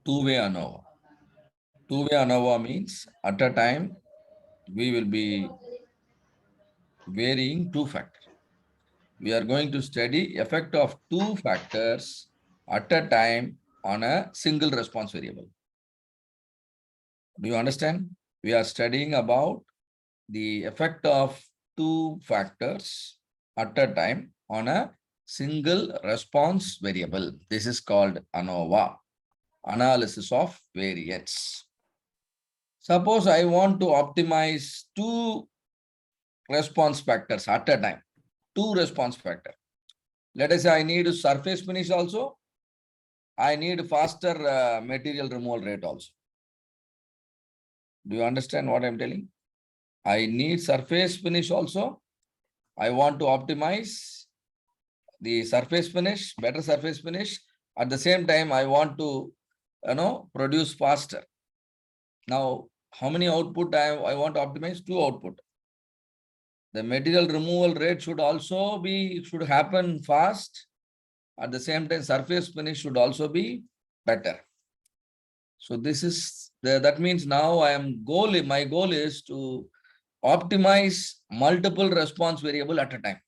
two-way ANOVA. Two-way ANOVA means at a time we will be varying two factors. We are going to study effect of two factors at a time on a single response variable. Do you understand? We are studying about the effect of two factors at a time on a single response variable. This is called ANOVA, analysis of variance. Suppose I want to optimize two response factors at a time, two response factor. Let us say I need surface finish also. I need faster material removal rate also. Do you understand what I'm telling? I need surface finish also. I want to optimize the surface finish, better surface finish. At the same time, I want to, produce faster. Now, how many output I want to optimize? Two output. The material removal rate should happen fast. At the same time, surface finish should also be better. So this is that means now my goal is to optimize multiple response variable at a time.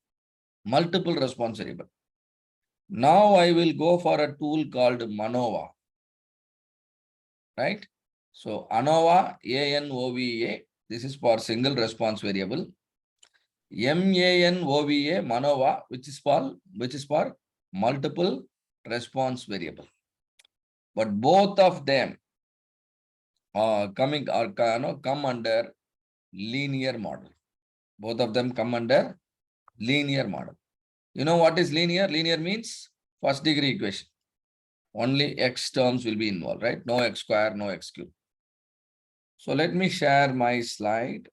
Multiple response variable. Now I will go for a tool called Anova. Right? So Anova, ANOVA, this is for single response variable. MANOVA, Manova, which is for multiple response variable. But both of them come under linear model. Both of them come under linear model. You know what is linear? Linear means first degree equation. Only x terms will be involved, right? No x square, no x cube. So let me share my slide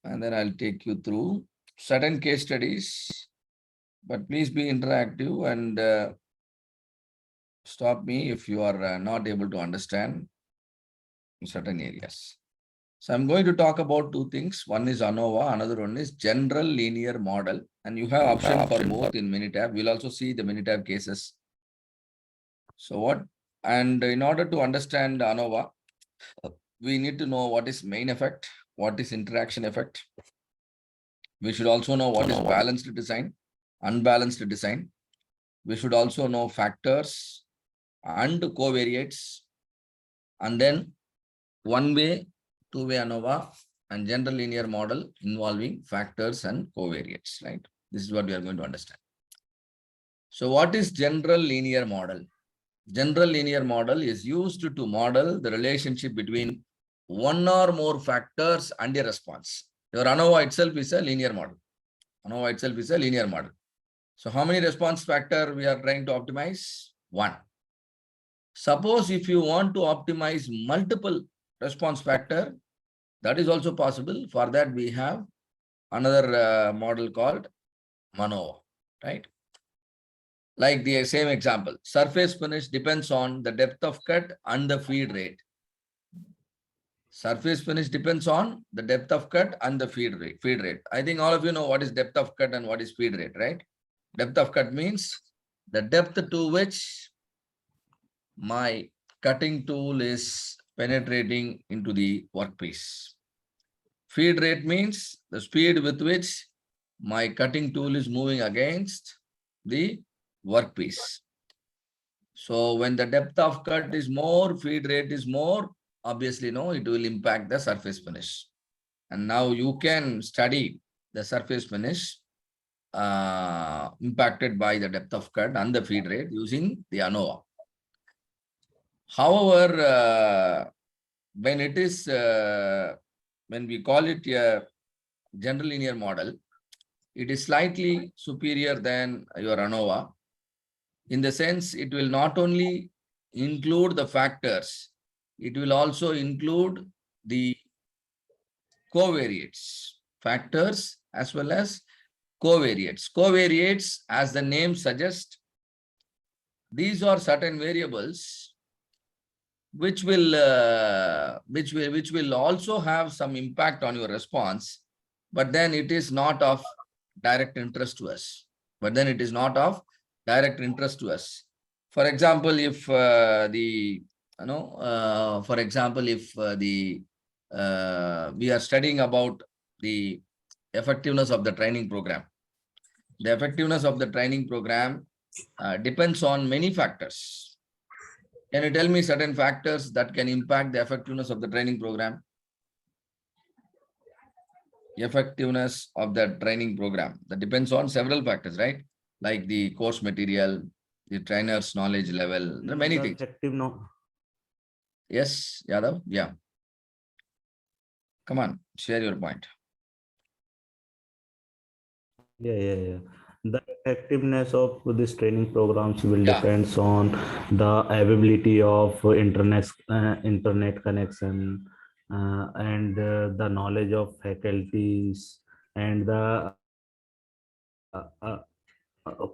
and then I'll take you through certain case studies. But please be interactive and stop me if you are not able to understand certain areas. So I'm going to talk about two things. One is ANOVA, another one is general linear model. And you have option for both in Minitab. We'll also see the Minitab cases. So in order to understand ANOVA, we need to know what is main effect, what is interaction effect. We should also know what is balanced design, unbalanced design. We should also know factors and covariates, and then one-way, two-way ANOVA, and general linear model involving factors and covariates, right? This is what we are going to understand. So what is general linear model? General linear model is used to model the relationship between one or more factors and a response. Your ANOVA itself is a linear model. ANOVA itself is a linear model. So how many response factor we are trying to optimize? One. Suppose if you want to optimize multiple response factor, that is also possible. For that, we have another model called Anova, right? Like the same example, surface finish depends on the depth of cut and the feed rate. Surface finish depends on the depth of cut and the feed rate. I think all of you know what is depth of cut and what is feed rate, right? Depth of cut means the depth to which my cutting tool is penetrating into the workpiece. Feed rate means the speed with which my cutting tool is moving against the workpiece. So when the depth of cut is more, feed rate is more, obviously, it will impact the surface finish. And now you can study the surface finish impacted by the depth of cut and the feed rate using the ANOVA. However, when we call it a general linear model, it is slightly superior than your ANOVA. In the sense, it will not only include the factors, it will also include the covariates, factors as well as covariates. Covariates, as the name suggests, these are certain variables which will also have some impact on your response, but then it is not of direct interest to us. For example, if we are studying about the effectiveness of the training program. The effectiveness of the training program depends on many factors. Can you tell me certain factors that can impact the effectiveness of the training program? Effectiveness of the training program. That depends on several factors, right? Like the course material, the trainer's knowledge level, there are many The things. effective no. Yes, Yadav? Yeah. Come on, share your point. Yeah. The effectiveness of these training programs will Yeah, depends on the availability of internet connection, and the knowledge of faculties, and the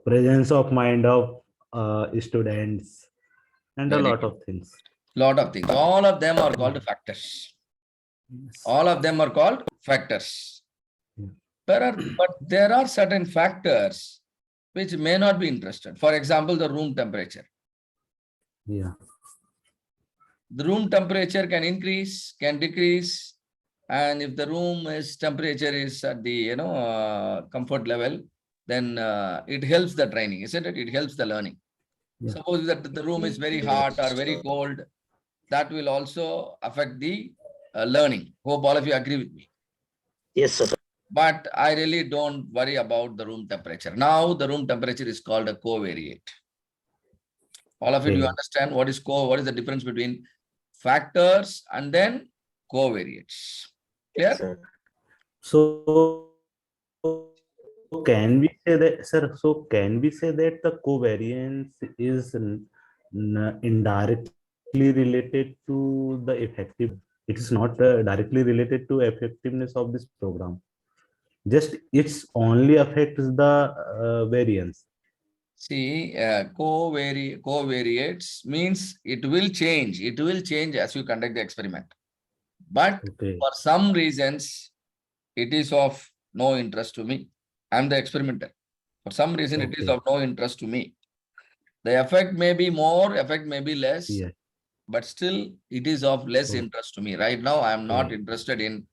presence of mind of students, and a very lot good. of things. Lot of things. All of them are Yeah. called factors. Yes. All of them are called factors. Yeah. But there are certain factors which may not be interested. For example, the room temperature. Yeah. The room temperature can increase, can decrease, and if the room is temperature is at the comfort level, then it helps the training, isn't it? It helps the learning. Yeah. Suppose that the room is very hot or very cold, that will also affect the learning. Hope all of you agree with me. Yes, sir. But I really don't worry about the room temperature. Now the room temperature is called a covariate. All of it, you Okay. understand what is the difference between factors and then covariates. Clear? Yes, sir. So can we say that, sir? So can we say that the covariance is indirectly related to the effective? It is not directly related to effectiveness of this program. Just it's only affects the variance. See, covariates means it will change. It will change as you conduct the experiment. But Okay. for some reasons, it is of no interest to me. I'm the experimenter. For some reason, it is Okay. of no interest to me. The effect may be more, effect may be less, Yeah. but still it is of less interest to me. Right now, I am not Okay. interested in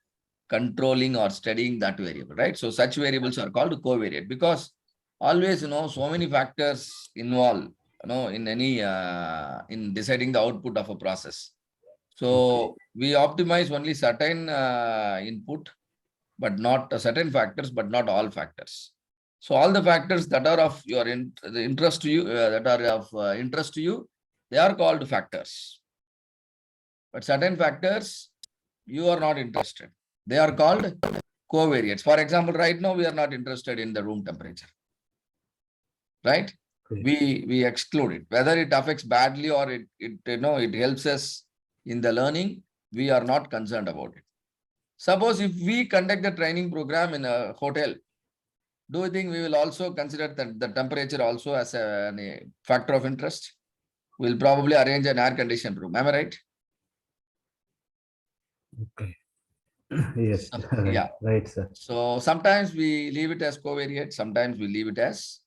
controlling or studying that variable, right? So such variables are called covariate because always, so many factors involved, in any, in deciding the output of a process. Okay. So we optimize only certain input, but not certain factors, but not all factors. So all the factors that are of your the interest to you, that are of interest to you, they are called factors. But certain factors you are not interested. They are called covariates. For example, right now we are not interested in the room temperature, right? Okay. We exclude it. Whether it affects badly or it helps us in the learning, we are not concerned about it. Suppose if we conduct the training program in a hotel, do you think we will also consider that the temperature also as a factor of interest? We'll probably arrange an air conditioned room. Am I right? Okay. Yes. So, Right. yeah. Right, sir. So sometimes we leave it as covariate, sometimes we leave it as,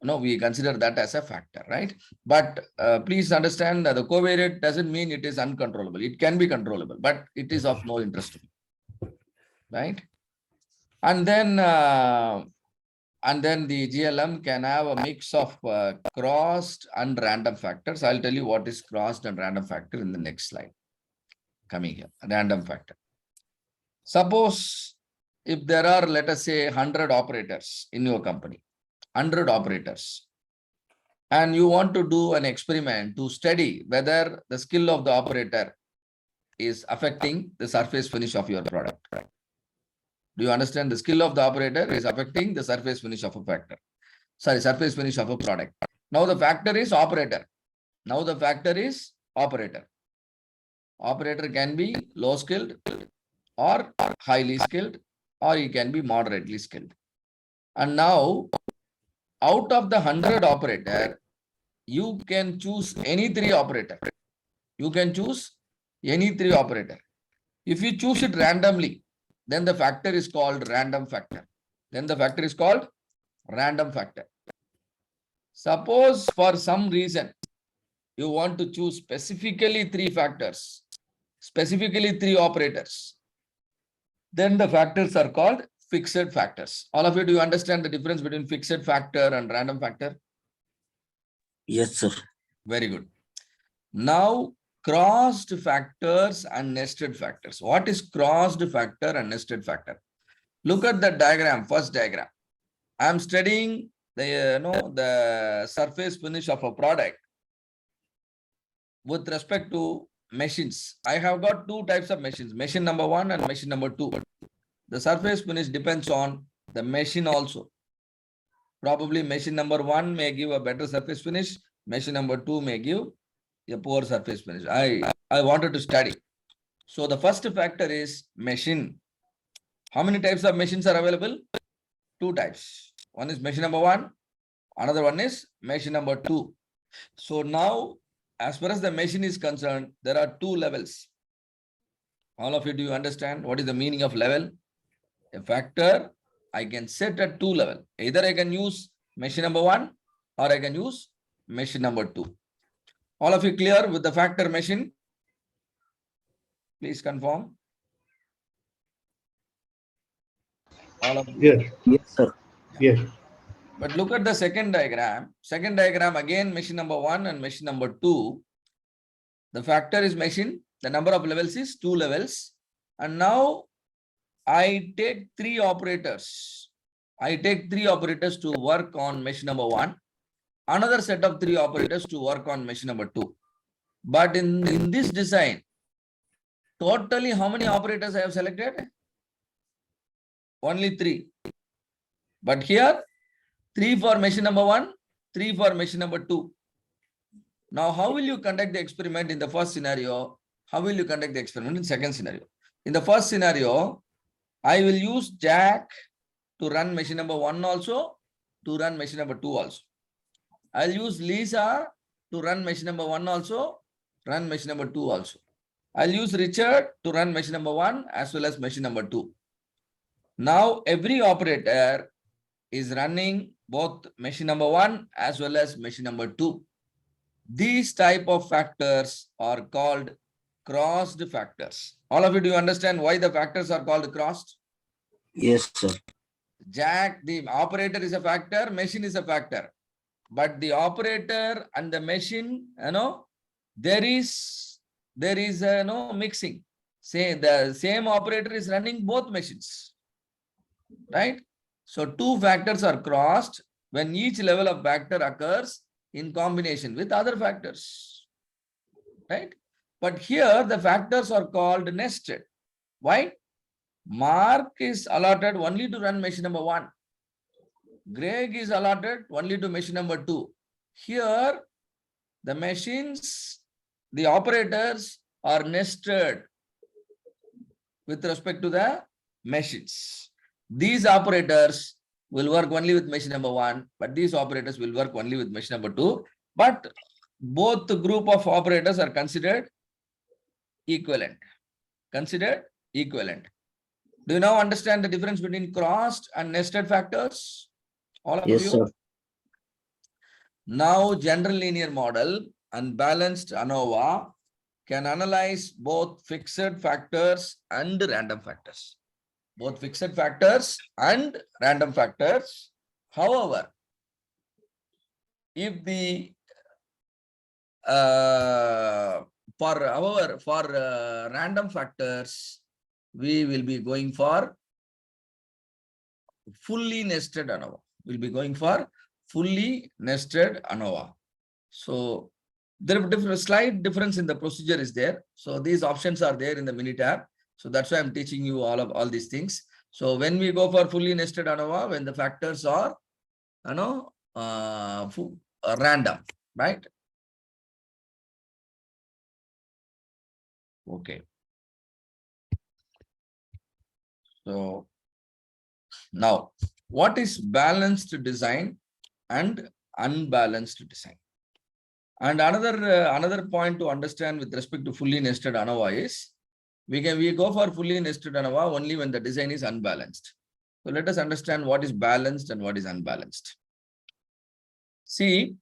we consider that as a factor, right? But please understand that the covariate doesn't mean it is uncontrollable. It can be controllable, but it is of Okay. no interest to me, right? And then the GLM can have a mix of crossed and random factors. I'll tell you what is crossed and random factor in the next slide. Coming here, random factor. Suppose if there are, let us say, 100 operators in your company, 100 operators, and you want to do an experiment to study whether the skill of the operator is affecting the surface finish of your product. Do you understand? The skill of the operator is affecting the surface finish of a factor. Surface finish of a product. Now the factor is operator. Now the factor is operator. Operator can be low skilled or highly skilled, or he can be moderately skilled. And now out of the 100 operator, you can choose any 3 operator. You can choose any 3 operator. If you choose it randomly, then the factor is called random factor. Then the factor is called random factor. Suppose for some reason you want to choose specifically three factors, specifically three operators, then the factors are called fixed factors. All of you, do you understand the difference between fixed factor and random factor? Yes, sir. Very good. Now, crossed factors and nested factors. What is crossed factor and nested factor? Look at the diagram, first diagram. I am studying the, the surface finish of a product with respect to machines. I have got two types of machines, machine number one and machine number two. The surface finish depends on the machine also. Probably machine number one may give a better surface finish. Machine number two may give a poor surface finish. I wanted to study. So the first factor is machine. How many types of machines are available? Two types. One is machine number one. Another one is machine number two. So now, as far as the machine is concerned, there are two levels. All of you, do you understand what is the meaning of level? A factor I can set at two level. Either I can use machine number one or I can use machine number two. All of you clear with the factor machine? Please confirm. All of you. Yes. Yes, sir. Yes. But look at the second diagram. Second diagram, again, machine number one and machine number two. The factor is machine. The number of levels is two levels. And now I take three operators. I take three operators to work on machine number one. Another set of three operators to work on machine number two. But in this design, totally how many operators I have selected? Only three. But here, three for machine number one, three for machine number two. Now, how will you conduct the experiment in the first scenario? How will you conduct the experiment in second scenario? In the first scenario, I will use Jack to run machine number one also, to run machine number two also. I'll use Lisa to run machine number one also, run machine number two also. I'll use Richard to run machine number one as well as machine number two. Now, every operator is running both machine number one as well as machine number two. These type of factors are called crossed factors. All of you, do you understand why the factors are called crossed? Yes, sir. Jack, the operator is a factor, machine is a factor. But the operator and the machine, there is mixing. Say the same operator is running both machines. Right? So two factors are crossed when each level of factor occurs in combination with other factors. Right? But here the factors are called nested. Why? Mark is allotted only to run machine number one. Greg is allotted only to machine number two. Here, the machines, the operators are nested with respect to the machines. These operators will work only with machine number one, but these operators will work only with machine number two. But both the group of operators are considered equivalent. Considered equivalent. Do you now understand the difference between crossed and nested factors? All of Yes, you? sir. Now, general linear model and balanced Anova can analyze both fixed factors and random factors. Both fixed factors and random factors. However, if the for random factors, we will be going for fully nested Anova. We'll be going for fully nested Anova. So there are slight difference in the procedure is there. So these options are there in the mini tab. So that's why I'm teaching you all these things. So when we go for fully nested Anova, when the factors are random, right? Okay. So now, what is balanced design and unbalanced design? And another point to understand with respect to fully nested Anova is we go for fully nested Anova only when the design is unbalanced. So let us understand what is balanced and what is unbalanced. See,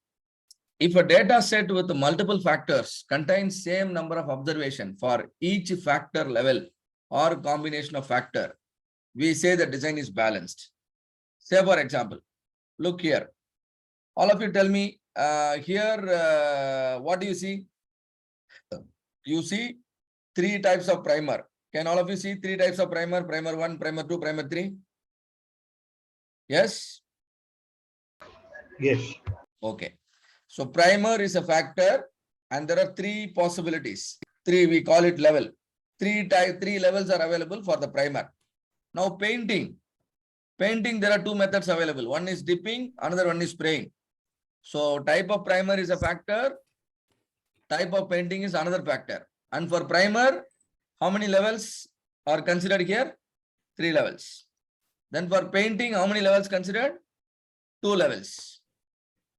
if a data set with multiple factors contains same number of observation for each factor level or combination of factor, we say the design is balanced. Say for example, look here. All of you tell me here, what do you see? You see three types of primer. Can all of you see three types of primer? Primer 1, primer 2, primer 3? Yes? Yes. Okay. So primer is a factor and there are three possibilities. Three, we call it level. Three levels are available for the primer. Now painting. Painting, there are two methods available. One is dipping, another one is spraying. So type of primer is a factor. Type of painting is another factor. And for primer, how many levels are considered here? 3 levels. Then for painting, how many levels considered? 2 levels.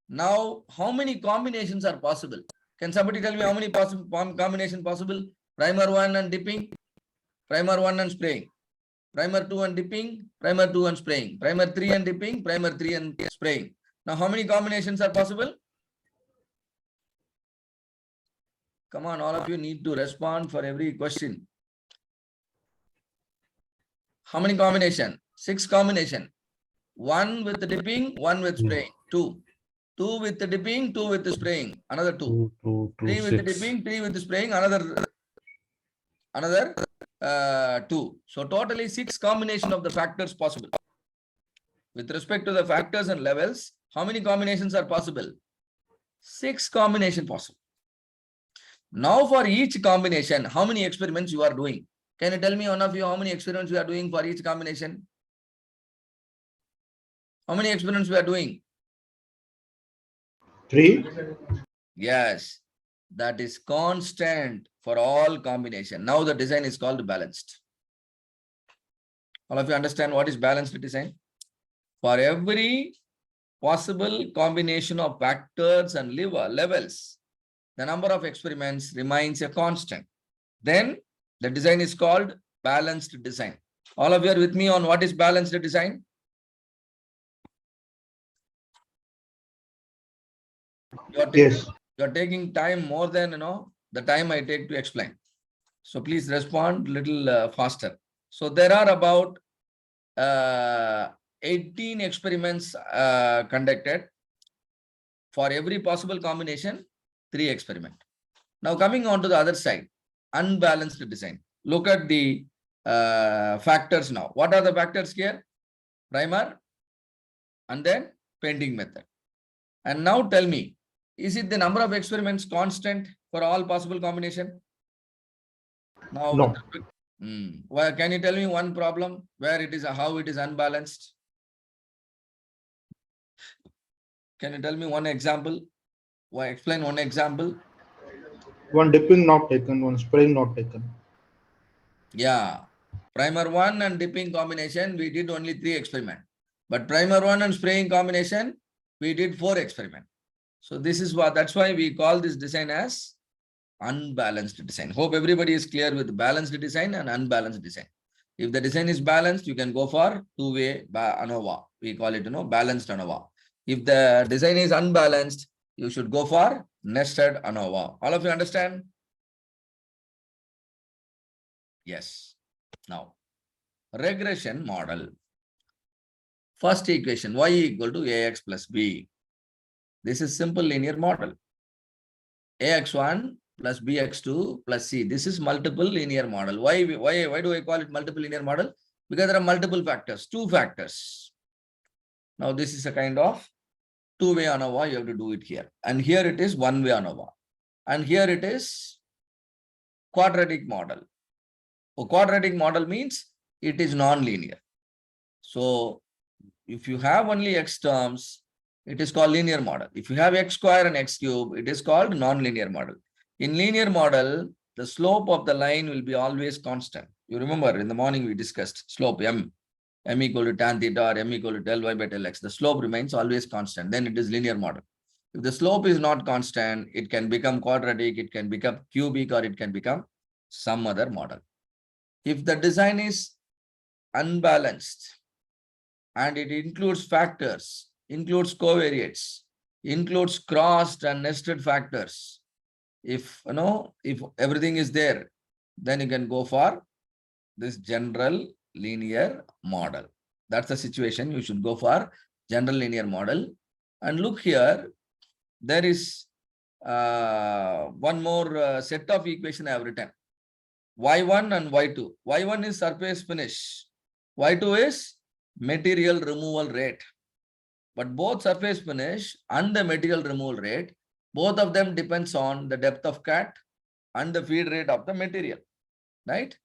Now, how many combinations are possible? Can somebody tell me how many combination possible? Primer 1 and dipping, primer 1 and spraying, primer 2 and dipping, primer 2 and spraying, primer 3 and dipping, primer 3 and spraying. Now, how many combinations are possible? Come on, all of you need to respond for every question. How many combination? 6 combination. 1 with the dipping, 1 with spraying. 2. 2 with the dipping, 2 with the spraying. Another 2. 3 with the dipping, 3 with the spraying. Another 2. So totally 6 combination of the factors possible. With respect to the factors and levels, how many combinations are possible? 6 combination possible. Now for each combination, how many experiments you are doing? Can you tell me, one of you, how many experiments we are doing for each combination? How many experiments we are doing? 3. Yes, that is constant for all combination. Now the design is called balanced. All of you understand what is balanced design? For every possible combination of factors and levels, the number of experiments remains a constant. Then the design is called balanced design. All of you are with me on what is balanced design? Yes. You are taking time more than the time I take to explain. So please respond little faster. So there are about 18 experiments conducted. For every possible combination, 3 experiments. Now coming on to the other side, unbalanced design. Look at the factors now. What are the factors here? Primer and then painting method. And now tell me, is it the number of experiments constant for all possible combination? Now, No. Well, can you tell me one problem where it is how it is unbalanced? Can you tell me one example? Why explain one example? One dipping not taken, one spraying not taken. Yeah, primer 1 and dipping combination, we did only 3 experiments. But primer 1 and spraying combination, we did 4 experiments. So this is that's why we call this design as unbalanced design. Hope everybody is clear with balanced design and unbalanced design. If the design is balanced, you can go for two-way Anova. We call it, balanced Anova. If the design is unbalanced, you should go for nested Anova. All of you understand? Yes. Now, regression model. First equation, y equal to ax plus b. This is simple linear model. ax1 plus bx2 plus c. This is multiple linear model. Why do I call it multiple linear model? Because there are multiple factors, 2 factors. Now this is a kind of two-way Anova. You have to do it here. And here it is one-way Anova. And here it is quadratic model. A quadratic model means it is non-linear. So if you have only x terms, it is called linear model. If you have x square and x cube, it is called non-linear model. In linear model, the slope of the line will be always constant. You remember in the morning we discussed slope m equal to tan theta or m equal to del y by del x. The slope remains always constant. Then it is linear model. If the slope is not constant, it can become quadratic, it can become cubic, or it can become some other model. If the design is unbalanced and it includes factors, includes covariates, includes crossed and nested factors. If if everything is there, then you can go for this general linear model. That's the situation. You should go for general linear model. And look here, there is one more set of equation I have written. Y1 and Y2. Y1 is surface finish. Y2 is material removal rate. But both surface finish and the material removal rate, both of them depends on the depth of cut and the feed rate of the material, right?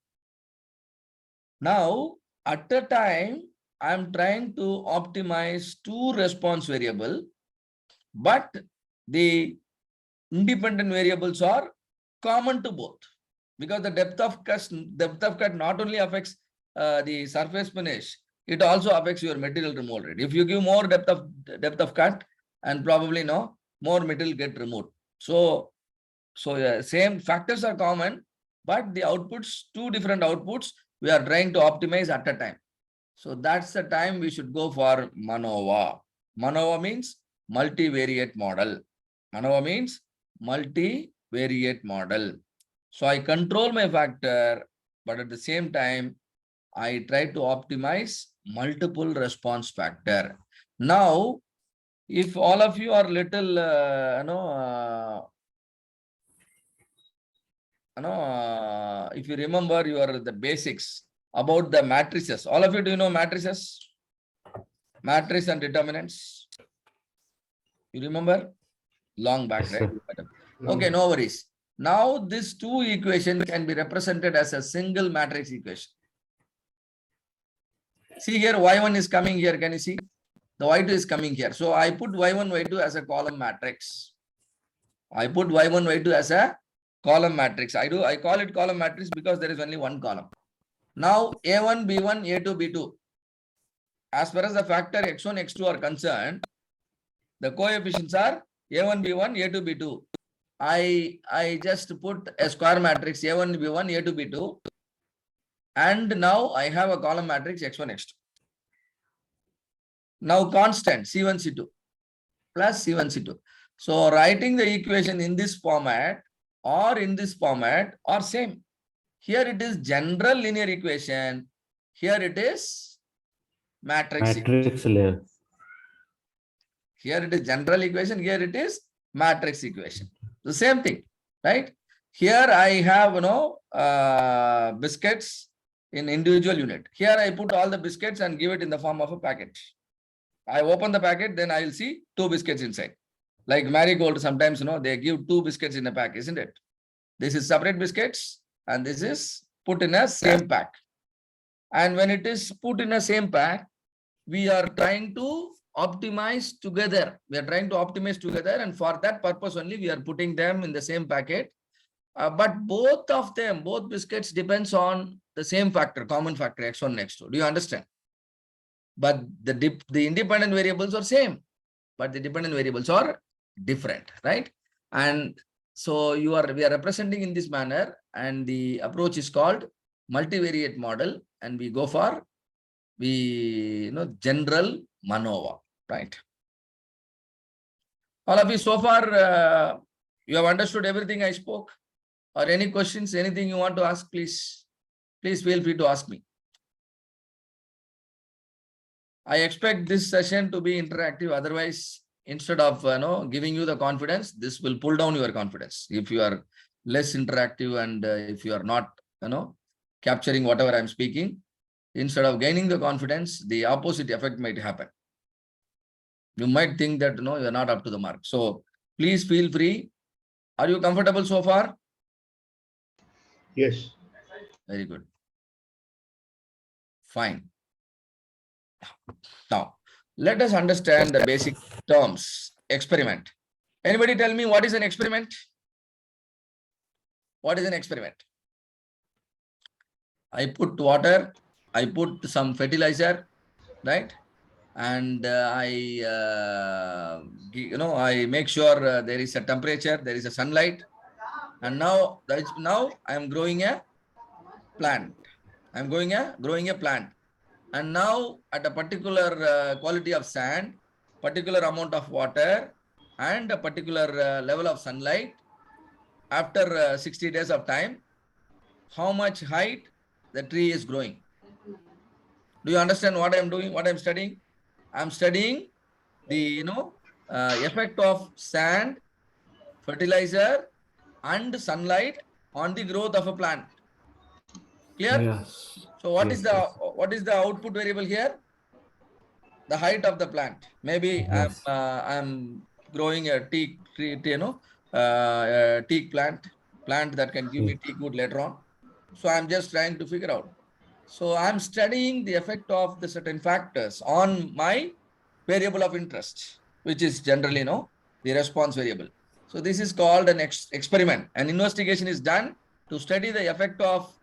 Now, at a time, I am trying to optimize two response variable, but the independent variables are common to both, because the depth of cut not only affects the surface finish, it also affects your material removal rate. If you give more depth of cut, and probably more material get removed. So same factors are common, but the outputs, two different outputs, we are trying to optimize at a time. So that's the time we should go for Anova. Anova means multivariate model. Anova means multivariate model. So I control my factor, but at the same time, I try to optimize multiple response factor. Now, if all of you are little, if you remember the basics about the matrices, all of you, do you know matrices? Matrice and determinants. You remember? Long back, Yes, right? Okay, no worries. Now, these two equations can be represented as a single matrix equation. See here, Y1 is coming here. Can you see? The Y2 is coming here. So I put Y1, Y2 as a column matrix. I put Y1, Y2 as a column matrix. I call it column matrix because there is only one column. Now, A1, B1, A2, B2. As far as the factor X1, X2 are concerned, the coefficients are A1, B1, A2, B2. I just put a square matrix A1, B1, A2, B2. And now I have a column matrix X1, X2. Now constant C1, C2 plus C1, C2. So writing the equation in this format or in this format are same. Here it is general linear equation. Here it is matrix layer. Here it is general equation. Here it is matrix equation. The same thing, right? Here I have biscuits in individual unit. Here I put all the biscuits and give it in the form of a packet. I open the packet, then I will see 2 biscuits inside. Like Marigold, sometimes they give 2 biscuits in a pack, isn't it? This is separate biscuits and this is put in a same pack. And when it is put in a same pack, we are trying to optimize together. We are trying to optimize together, and for that purpose only we are putting them in the same packet. But both of them, both biscuits depends on the same factor, common factor X1, X2. Do you understand? But the independent variables are same, but the dependent variables are different, right? And so we are representing in this manner, and the approach is called multivariate model, and we go for general Anova, right? All of you so far, you have understood everything I spoke, or any questions, anything you want to ask, please feel free to ask me. I expect this session to be interactive. Otherwise, instead of giving you the confidence, this will pull down your confidence. If you are less interactive and if you are not capturing whatever I'm speaking, instead of gaining the confidence, the opposite effect might happen. You might think that you are not up to the mark. So please feel free. Are you comfortable so far? Yes. Very good. Fine. Now, let us understand the basic terms. Experiment. Anybody tell me what is an experiment? What is an experiment? I put water, I put some fertilizer, right? And I make sure there is a temperature, there is a sunlight, and now I am growing a plant. I'm growing a plant, and now at a particular quality of sand, particular amount of water, and a particular level of sunlight, after 60 days of time, how much height the tree is growing. Do you understand what I'm doing, what I'm studying? I'm studying the effect of sand, fertilizer, and sunlight on the growth of a plant. Clear? Yes. So what is Yes, the yes. what is the output variable here? The height of the plant. Maybe Yes. I'm growing a teak tree, a teak plant that can give me teak wood later on. So I'm just trying to figure out. So I'm studying the effect of the certain factors on my variable of interest, which is generally the response variable. So this is called an experiment. An investigation is done to study the effect of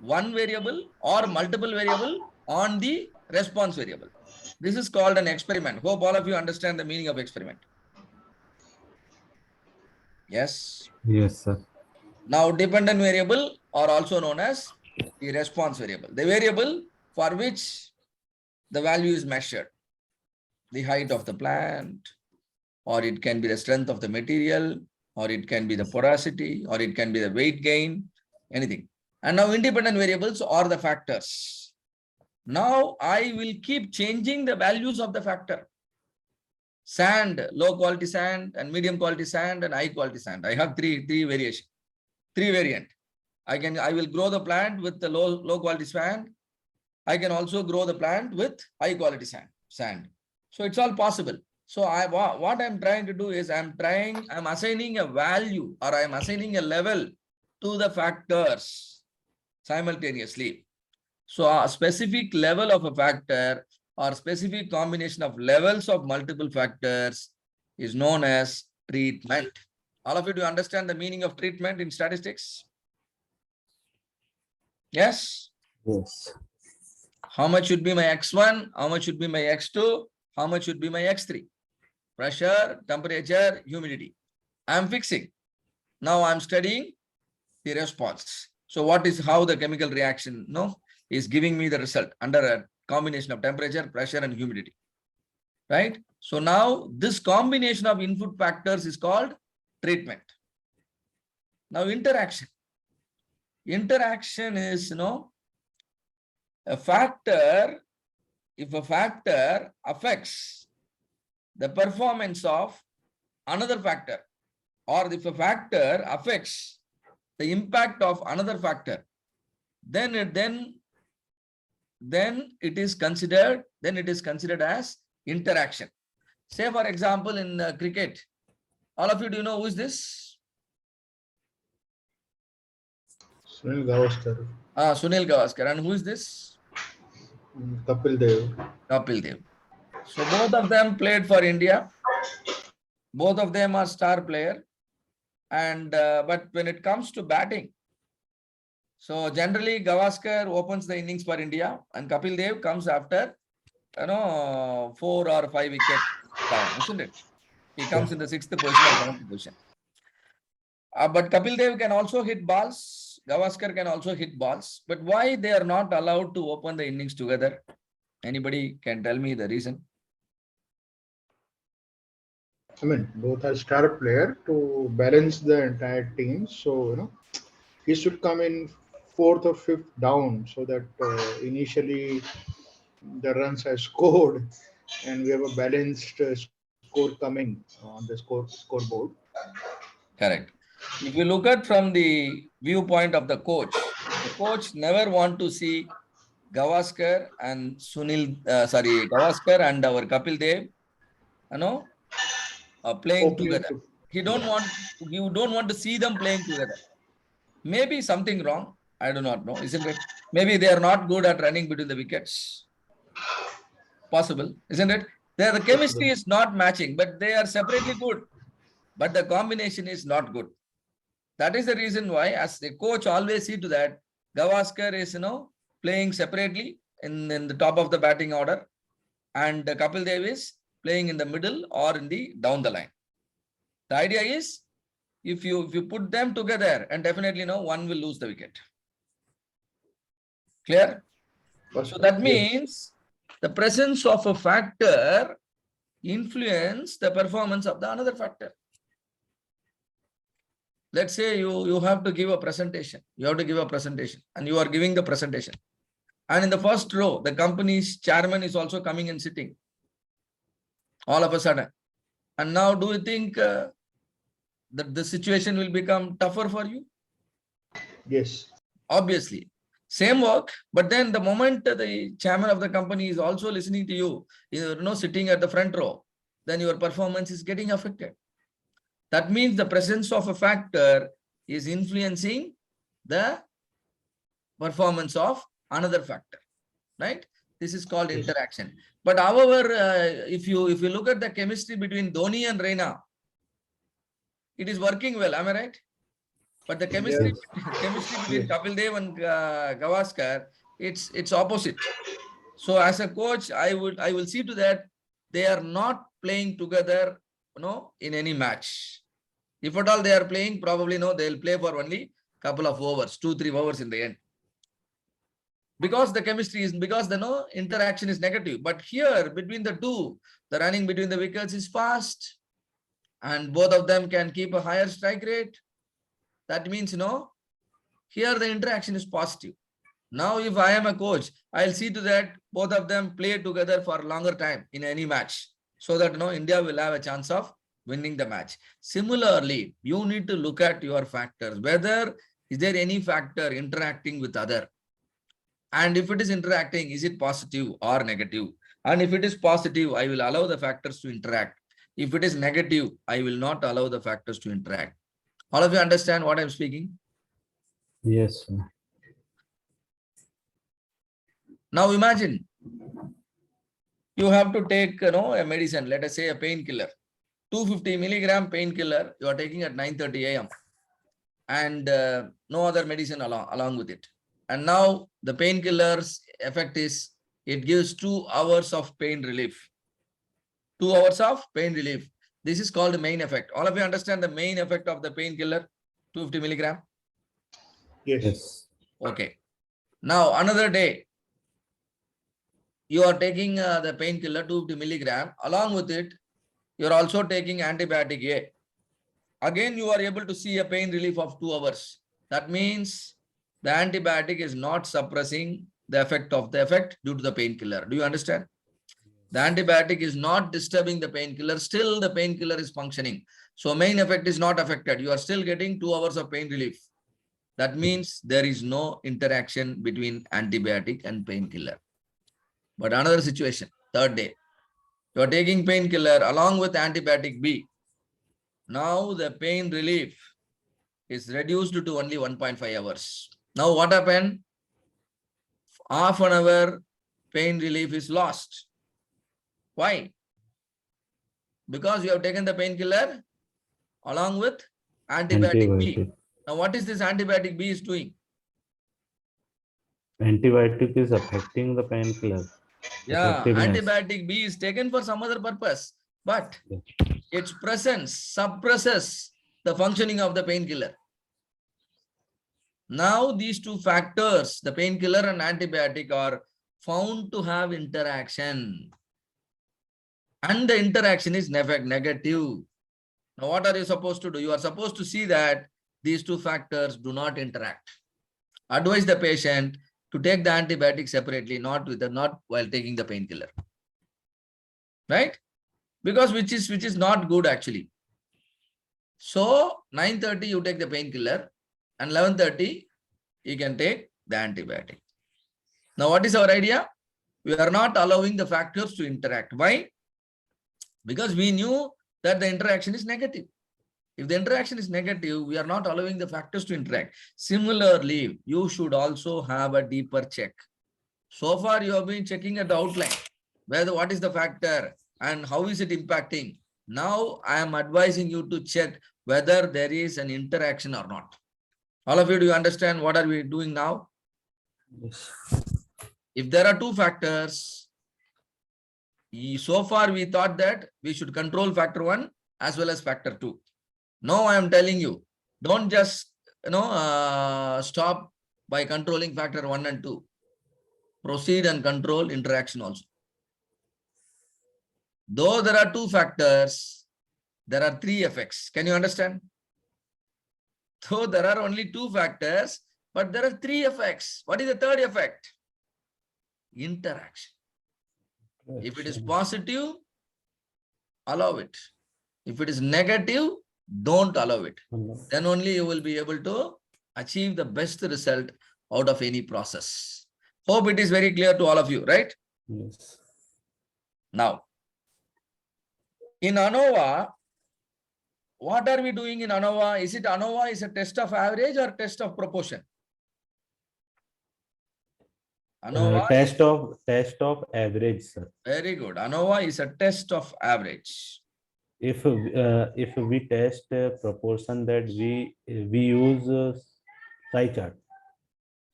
one variable or multiple variable on the response variable. This is called an experiment. Hope all of you understand the meaning of experiment. Yes. Yes, sir. Now, dependent variable are also known as the response variable. The variable for which the value is measured. The height of the plant, or it can be the strength of the material, or it can be the porosity, or it can be the weight gain, anything. And now independent variables are the factors. Now I will keep changing the values of the factor. Sand, low quality sand, and medium quality sand, and high quality sand. I have three variant. I will grow the plant with the low quality sand. I can also grow the plant with high quality sand. So it's all possible. So what I'm trying to do is I'm assigning a value, or I'm assigning a level to the factors simultaneously. So a specific level of a factor or specific combination of levels of multiple factors is known as treatment. All of you, do you understand the meaning of treatment in statistics? Yes? Yes. How much should be my X1? How much should be my X2? How much should be my X3? Pressure, temperature, humidity. I'm fixing. Now I'm studying the response. So how the chemical reaction is giving me the result under a combination of temperature, pressure, and humidity. Right? So now this combination of input factors is called treatment. Now interaction. Interaction is a factor. If a factor affects the performance of another factor, or if a factor affects the impact of another factor, then it is considered as interaction. Say for example, in cricket, all of you, do you know who is this? Sunil Gavaskar, Sunil Gavaskar. And who is this? Kapil Dev. Kapil Dev. So both of them played for India. Both of them are star player. And but when it comes to batting, so generally Gavaskar opens the innings for India, and Kapil Dev comes after 4 or 5 wickets down, isn't it? He comes in the 6th position or 7th position. But Kapil Dev can also hit balls. Gavaskar can also hit balls. But why they are not allowed to open the innings together? Anybody can tell me the reason? I mean, both are star player to balance the entire team. So, he should come in 4th or 5th down so that initially the runs are scored and we have a balanced score coming on the scoreboard. Correct. If you look at from the viewpoint of the coach never want to see Gavaskar and Gavaskar and our Kapil Dev, playing together. You don't want to see them playing together. Maybe something wrong. I do not know, isn't it? Maybe they are not good at running between the wickets. Possible, isn't it? The chemistry is not matching, but they are separately good. But the combination is not good. That is the reason why, as the coach always see to that, Gavaskar is playing separately in the top of the batting order, and Kapil Dev is playing in the middle or in the down the line. The idea is, if you put them together, and definitely one will lose the wicket. Clear? So that means the presence of a factor influence the performance of the another factor. Let's say you have to give a presentation. You have to give a presentation and you are giving the presentation. And in the first row, the company's chairman is also coming and sitting all of a sudden. And now do you think that the situation will become tougher for you? Yes. Obviously. Same work, but then the moment the chairman of the company is also listening to you, sitting at the front row, then your performance is getting affected. That means the presence of a factor is influencing the performance of another factor, right? This is called Yes. interaction. But however, if you look at the chemistry between Dhoni and Reina, it is working well. Am I right? But the chemistry between Yes. Kapil Dev and Gavaskar, it's opposite. So as a coach, I will see to that they are not playing together, in any match. If at all they are playing, probably they'll play for only couple of overs, 2-3 overs in the end. Because the chemistry is, because the interaction is negative. But here between the two, the running between the wickets is fast and both of them can keep a higher strike rate. That means, here the interaction is positive. Now, if I am a coach, I'll see to that both of them play together for a longer time in any match so that, India will have a chance of winning the match. Similarly, you need to look at your factors, whether is there any factor interacting with other. And if it is interacting, is it positive or negative? And if it is positive, I will allow the factors to interact. If it is negative, I will not allow the factors to interact. All of you understand what I'm speaking? Yes, sir. Now imagine you have to take a medicine, let us say a painkiller, 250 milligram painkiller you are taking at 9:30 a.m. and no other medicine along with it. And now the painkiller's effect is it gives 2 hours of pain relief. 2 hours of pain relief. This is called the main effect. All of you understand the main effect of the painkiller, 250 milligram? Yes. Yes. Okay. Now another day, you are taking the painkiller 250 milligram. Along with it, you are also taking antibiotic A. Again, you are able to see a pain relief of 2 hours. That means the antibiotic is not suppressing the effect of the effect due to the painkiller. Do you understand? The antibiotic is not disturbing the painkiller. Still, the painkiller is functioning. So main effect is not affected. You are still getting 2 hours of pain relief. That means there is no interaction between antibiotic and painkiller. But another situation, third day, you are taking painkiller along with antibiotic B. Now the pain relief is reduced to only 1.5 hours. Now what happened? Half an hour pain relief is lost. Why? Because you have taken the painkiller along with antibiotic B. Antibiotic. Now what is this antibiotic B is doing? Antibiotic is affecting the painkiller. Yeah, Effectiveness. antibiotic B is taken for some other purpose, but Yes. its presence suppresses the functioning of the painkiller. Now these two factors, the painkiller and antibiotic, are found to have interaction. And the interaction is negative. Now what are you supposed to do? You are supposed to see that these two factors do not interact. Advise the patient to take the antibiotic separately, not while taking the painkiller. Right? Because which is not good actually. So 9:30 you take the painkiller and 11:30 you can take the antibiotic. Now what is our idea? We are not allowing the factors to interact. Why? Because we knew that the interaction is negative. If the interaction is negative, we are not allowing the factors to interact. Similarly, you should also have a deeper check. So far, you have been checking at the outline, what is the factor and how is it impacting. Now, I am advising you to check whether there is an interaction or not. All of you, do you understand what are we doing now? Yes. If there are two factors, so far we thought that we should control factor 1 as well as factor 2. Now I am telling you, don't just stop by controlling factor 1 and 2. Proceed and control interaction also. Though there are two factors, there are three effects. Can you understand? Though there are only two factors, but there are three effects. What is the third effect? Interaction. If it is positive, allow it. If it is negative, don't allow it. Then only you will be able to achieve the best result out of any process. Hope it is very clear to all of you, right? Yes. Now, in Anova, what are we doing in Anova? Is it Anova is a test of average or test of proportion? Anova is, Test of average, sir. very good. Anova is a test of average. If we test proportion, that we use chi-chart,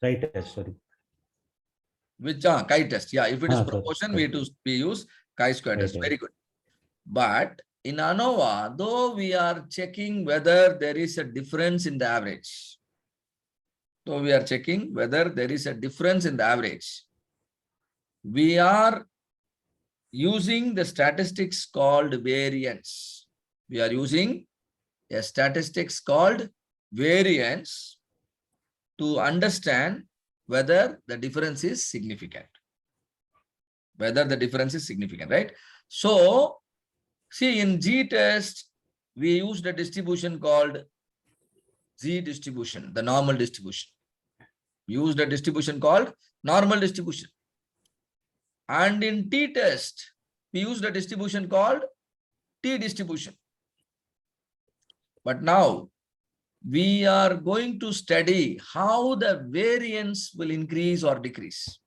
chi-test, sorry. Which chi-test? Yeah, if it is Sorry, proportion, sorry. we use chi-square test. Chi-test. Very good. But in Anova, though we are checking whether there is a difference in the average. So we are checking whether there is a difference in the average. We are using the statistics called variance. We are using a statistics called variance to understand whether the difference is significant. Whether the difference is significant, right? So, see, in G-test, we used a distribution called Z distribution, the normal distribution. Used a distribution called normal distribution. And in T-test, we used a distribution called T distribution. But now, we are going to study how the variance will increase or decrease.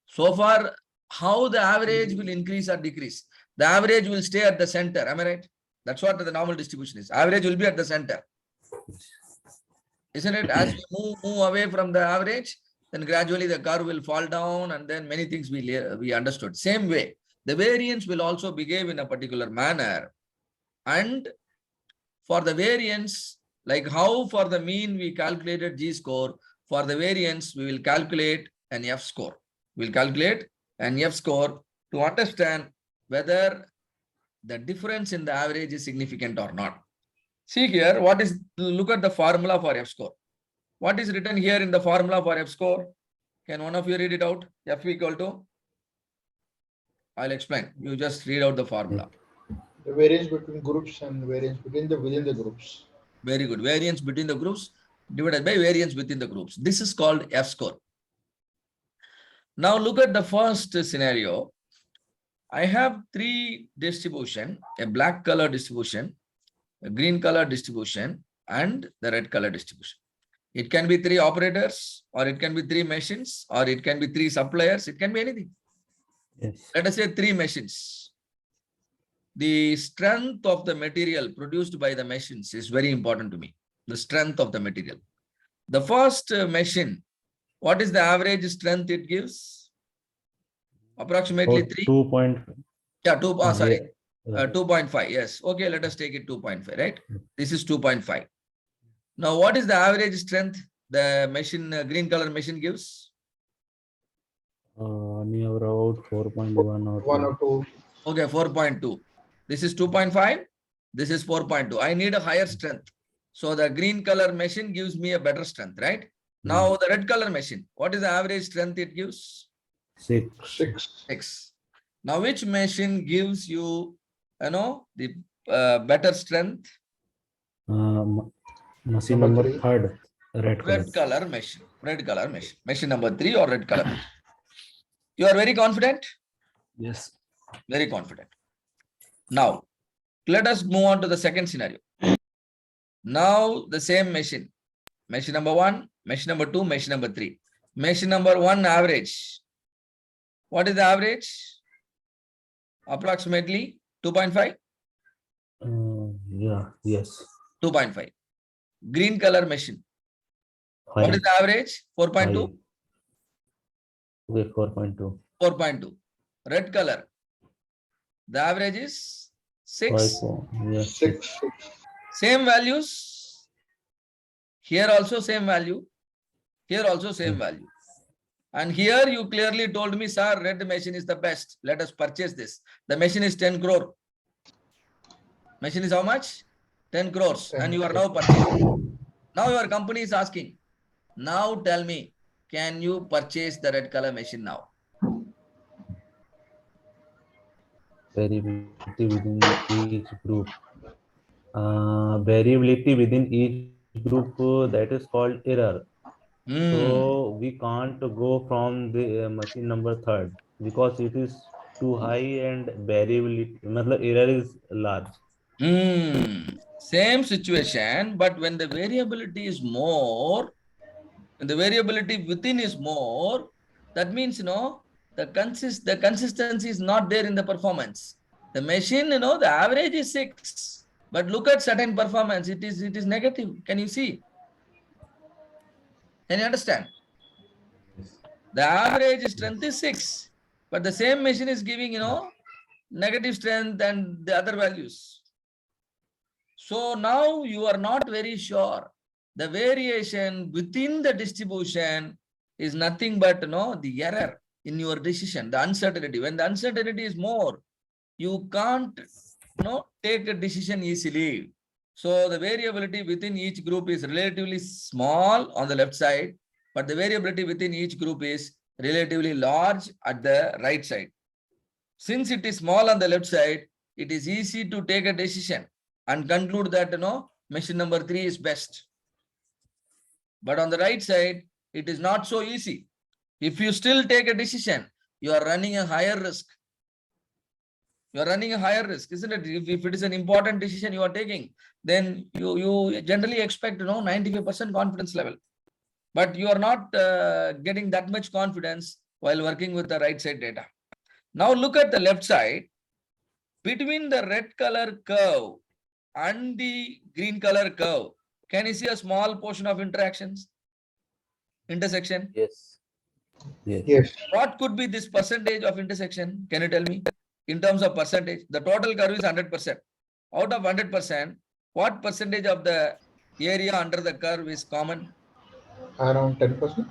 So far, how the average will increase or decrease. The average will stay at the center. Am I right? That's what the normal distribution is. Average will be at the center. Isn't it? As we move away from the average, then gradually the curve will fall down and then many things we understood. Same way, the variance will also behave in a particular manner. And for the variance, like how for the mean we calculated G-score, for the variance, we will calculate an F-score. We'll calculate an F-score to understand whether the difference in the average is significant or not. See here, look at the formula for F-score. What is written here in the formula for F-score? Can one of you read it out? F equal to? I'll explain. You just read out the formula. The variance between groups and variance within the groups. Very good. Variance between the groups divided by variance within the groups. This is called F-score. Now look at the first scenario. I have three distribution, a black color distribution, a green color distribution, and the red color distribution. It can be three operators, or it can be three machines, or it can be three suppliers. It can be anything. Yes. Let us say three machines. The strength of the material produced by the machines is very important to me. The strength of the material. The first machine, what is the average strength it gives? Approximately 3. 2. Yeah, 2.5. Yes. Okay, let us take it 2.5, right? This is 2.5. Now, what is the average strength the machine, green color machine gives? Near about 4.1 or 1 or 2. Okay, 4.2. This is 2.5. This is 4.2. I need a higher strength. So the green color machine gives me a better strength, right? Now the red color machine, what is the average strength it gives? 6. 6. Now which machine gives you, the better strength? Machine Number number 3rd, red color. Red color machine. Machine number 3 or red color machine. You are very confident? Yes. Very confident. Now, let us move on to the second scenario. Now, the same machine. Machine number 1, machine number 2, machine number 3. Machine number 1 average. What is the average? Approximately 2.5? Yeah, yes. 2.5. Green color machine. 5. What is the average? 4.2? Okay, 4.2. 4.2. Red color. The average is 6. 5. Yes. 6. Same values. Here also same value. Here also same value. And here you clearly told me, sir, red machine is the best. Let us purchase this. The machine is 10 crore. Machine is how much? 10 crores. 10 And you are crore. now purchasing. Now your company is asking, now tell me, can you purchase the red color machine now? Variability within each group. Variability within each group, that is called error. So we can't go from the machine number third because it is too high and variability, matlab error is large. Same situation, but when the variability is more, when the variability within is more, that means, the consistency is not there in the performance. The machine, the average is 6, but look at certain performance, it is negative. Can you see? Can you understand? The average strength is 6, but the same machine is giving, negative strength and the other values. So now you are not very sure. The variation within the distribution is nothing but, the error in your decision, the uncertainty. When the uncertainty is more, you can't, take a decision easily. So the variability within each group is relatively small on the left side, but the variability within each group is relatively large at the right side. Since it is small on the left side, it is easy to take a decision and conclude that, machine number 3 is best. But on the right side, it is not so easy. If you still take a decision, you are running a higher risk. You are running a higher risk, isn't it? If it is an important decision you are taking, then you generally expect, 95% confidence level. But you are not getting that much confidence while working with the right side data. Now look at the left side. Between the red color curve and the green color curve, can you see a small portion of intersection? Yes. Yes. Yes. What could be this percentage of intersection? Can you tell me? In terms of percentage, the total curve is 100%. Out of 100%, what percentage of the area under the curve is common? Around 10%,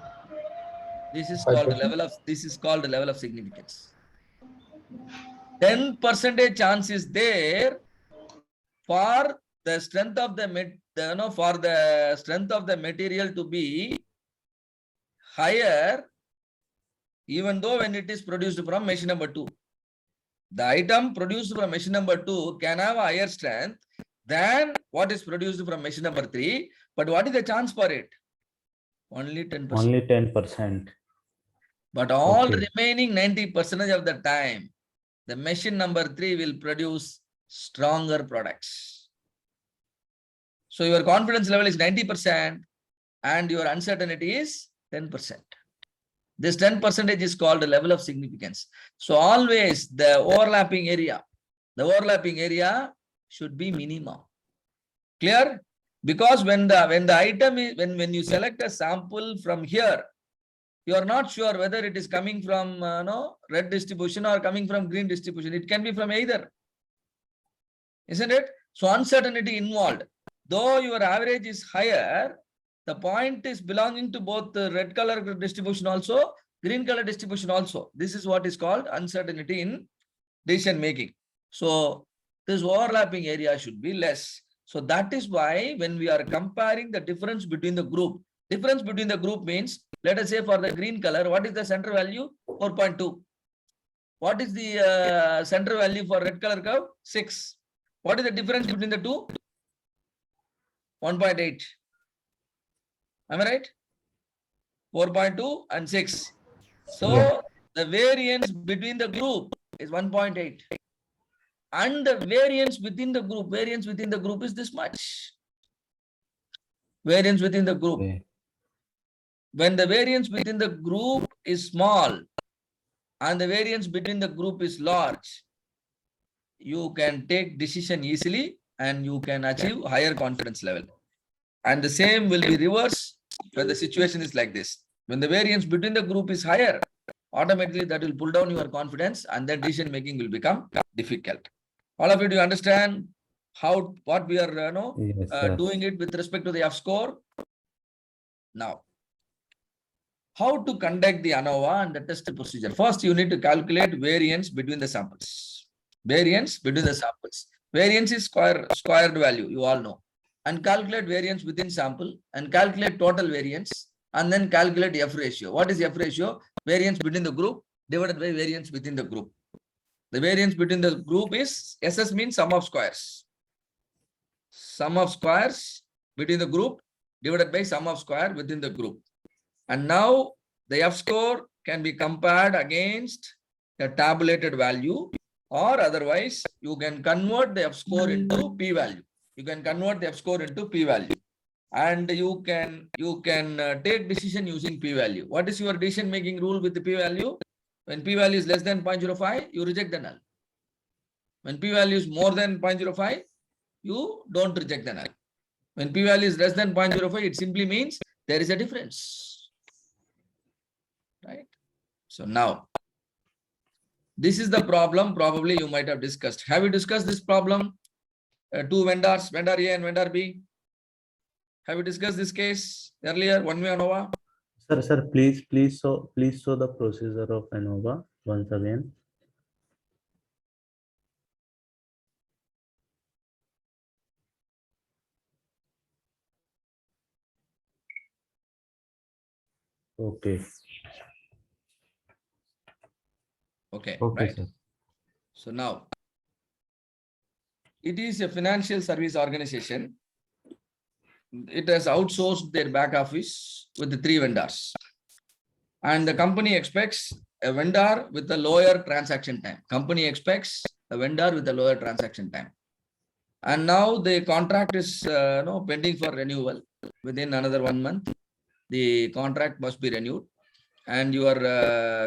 This is called the 5%. level of significance. 10% chance is there for the strength of the material to be higher, even though when it is produced from machine number 2. The item produced from machine number 2 can have a higher strength than what is produced from machine number 3. But what is the chance for it? Only 10%. Only 10%. But all Okay. remaining 90% of the time, the machine number 3 will produce stronger products. So your confidence level is 90% and your uncertainty is 10%. This 10% is called the level of significance. So always the overlapping area should be minimum. Clear? Because when the item is, when you select a sample from here, you are not sure whether it is coming from red distribution or coming from green distribution. It can be from either, isn't it? So uncertainty involved. Though your average is higher, the point is belonging to both the red color distribution also, green color distribution also. This is what is called uncertainty in decision making. So this overlapping area should be less. So that is why when we are comparing the difference between the group means, let us say for the green color, what is the center value? 4.2. What is the center value for red color curve? 6. What is the difference between the two? 1.8. Am I right? 4.2 and 6. So the variance between the group is 1.8. And the variance within the group is this much. Variance within the group. Okay. When the variance within the group is small and the variance between the group is large, you can take decision easily and you can achieve higher confidence level. And the same will be reversed when the situation is like this. When the variance between the group is higher, automatically that will pull down your confidence and then decision making will become difficult. All of you, do you understand what we are Yes, sir. doing it with respect to the F score? Now, how to conduct the Anova and the test procedure. First, you need to calculate variance between the samples. Variance between the samples. Variance is squared value, you all know. And calculate variance within sample and calculate total variance and then calculate F ratio. What is F ratio? Variance between the group divided by variance within the group. The variance between the group is SS means sum of squares. Sum of squares between the group divided by sum of square within the group. And now the F score can be compared against the tabulated value, or otherwise you can convert the F score into P value. You can convert the F score into P value. And you can take decision using P value. What is your decision making rule with the P value? When P value is less than 0.05, you reject the null. When P value is more than 0.05, you don't reject the null. When P value is less than 0.05, it simply means there is a difference. Right? So now, this is the problem probably you might have discussed. Have you discussed this problem? Two vendors, vendor A and vendor B. Have you discussed this case earlier? One way Anova? Sir, please show the procedure of Anova once again. Okay. Okay, Okay, right. sir. So now, it is a financial service organization. It has outsourced their back office with the 3 vendors. And the company expects a vendor with a lower transaction time. Company expects a vendor with a lower transaction time. And now the contract is pending for renewal. Within another 1 month, the contract must be renewed. And your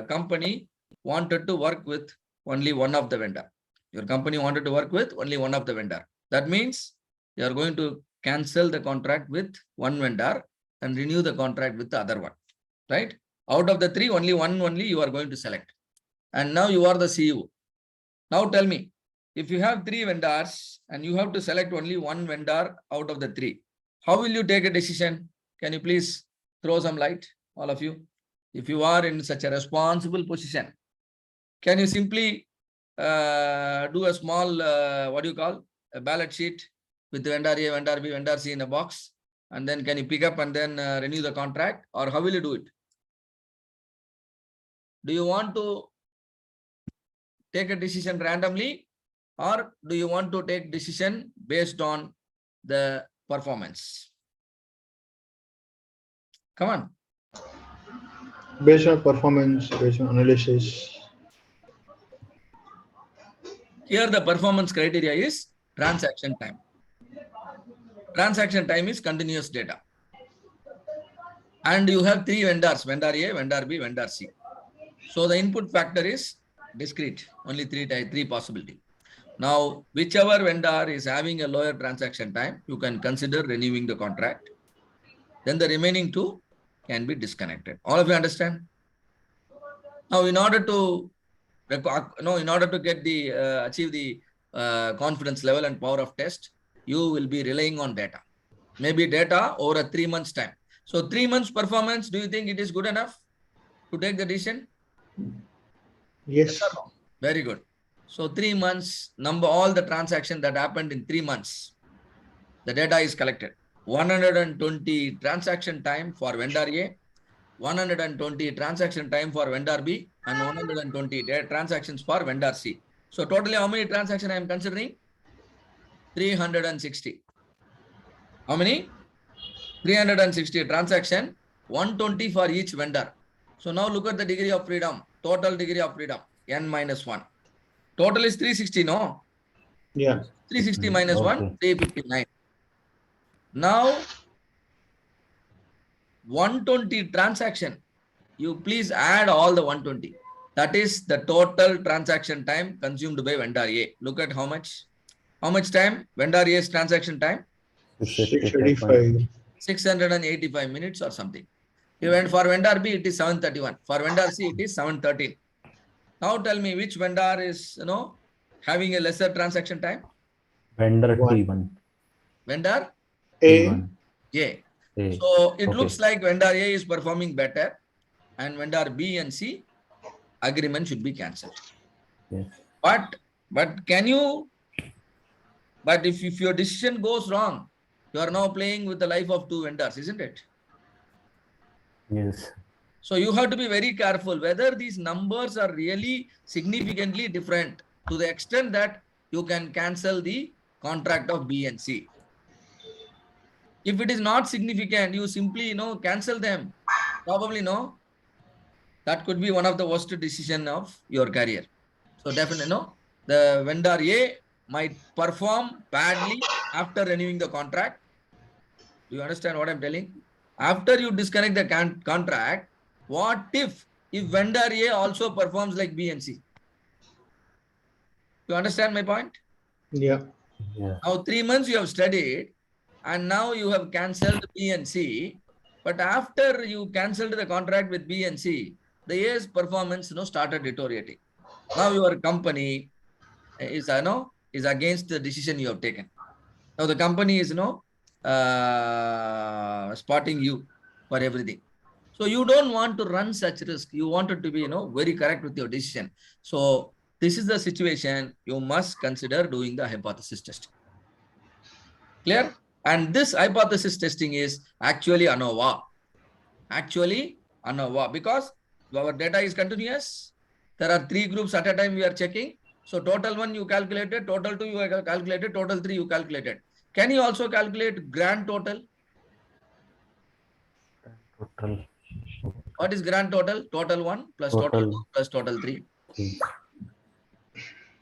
company wanted to work with only one of the vendor. Your company wanted to work with only one of the vendor. That means you are going to cancel the contract with one vendor and renew the contract with the other one. Right? Out of the 3, only one you are going to select. And now you are the CEO. Now tell me, if you have 3 vendors and you have to select only one vendor out of the 3, how will you take a decision? Can you please throw some light, all of you? If you are in such a responsible position, can you simply do a small, a ballot sheet with vendor A, vendor B, vendor C in a box, and then can you pick up and then renew the contract, or how will you do it? Do you want to take a decision randomly, or do you want to take decision based on the performance? Come on. Based on performance, based on analysis. Here the performance criteria is transaction time. Transaction time is continuous data. And you have 3 vendors, vendor A, vendor B, vendor C. So the input factor is discrete, only 3 possibility. Now, whichever vendor is having a lower transaction time, you can consider renewing the contract. Then the remaining 2 can be disconnected. All of you understand? Now, in order to get the achieve the confidence level and power of test, you will be relying on data. Maybe data over a 3 months time. So 3 months performance, do you think it is good enough to take the decision? Yes. Yes or no? Very good. So 3 months, number all the transactions that happened in 3 months, the data is collected. 120 transaction time for vendor A, 120 transaction time for vendor B, and 120 transactions for vendor C. So totally how many transactions I am considering? 360. How many? 360 transaction, 120 for each vendor. So now look at the degree of freedom, total degree of freedom, n minus 1. Total is 360, no? Yeah. 360 minus 1, 359. Now, 120 transaction, you please add all the 120. That is the total transaction time consumed by vendor A. Look at how much. How much time? Vendor A's transaction time? 685. 685 minutes or something. Even for vendor B, it is 731. For vendor C, it is 713. Now tell me which vendor is, having a lesser transaction time? Vendor One. T1. Vendor A. A. A. So it Okay. looks like vendor A is performing better. and vendor B and C, agreement should be cancelled. Yes. But if your decision goes wrong, you are now playing with the life of two vendors, isn't it? Yes. So you have to be very careful whether these numbers are really significantly different to the extent that you can cancel the contract of B and C. If it is not significant, you simply, cancel them. Probably, no. That could be one of the worst decision of your career. So definitely, no. The vendor A might perform badly after renewing the contract. Do you understand what I'm telling? After you disconnect the contract, what if vendor A also performs like B and C? You understand my point? Yeah. Yeah. Now 3 months you have studied and now you have cancelled B and C. But after you cancelled the contract with B and C, the A's performance started deteriorating. Now your company is against the decision you have taken. Now the company is spotting you for everything. So you don't want to run such risk. You wanted to be very correct with your decision. So this is the situation. You must consider doing the hypothesis testing. Clear? And this hypothesis testing is actually Anova. Because our data is continuous. There are 3 groups at a time we are checking. So total 1 you calculated, total 2 you calculated, total 3 you calculated. Can you also calculate grand total? Total. What is grand total? Total 1 plus total 2 plus total 3. 3.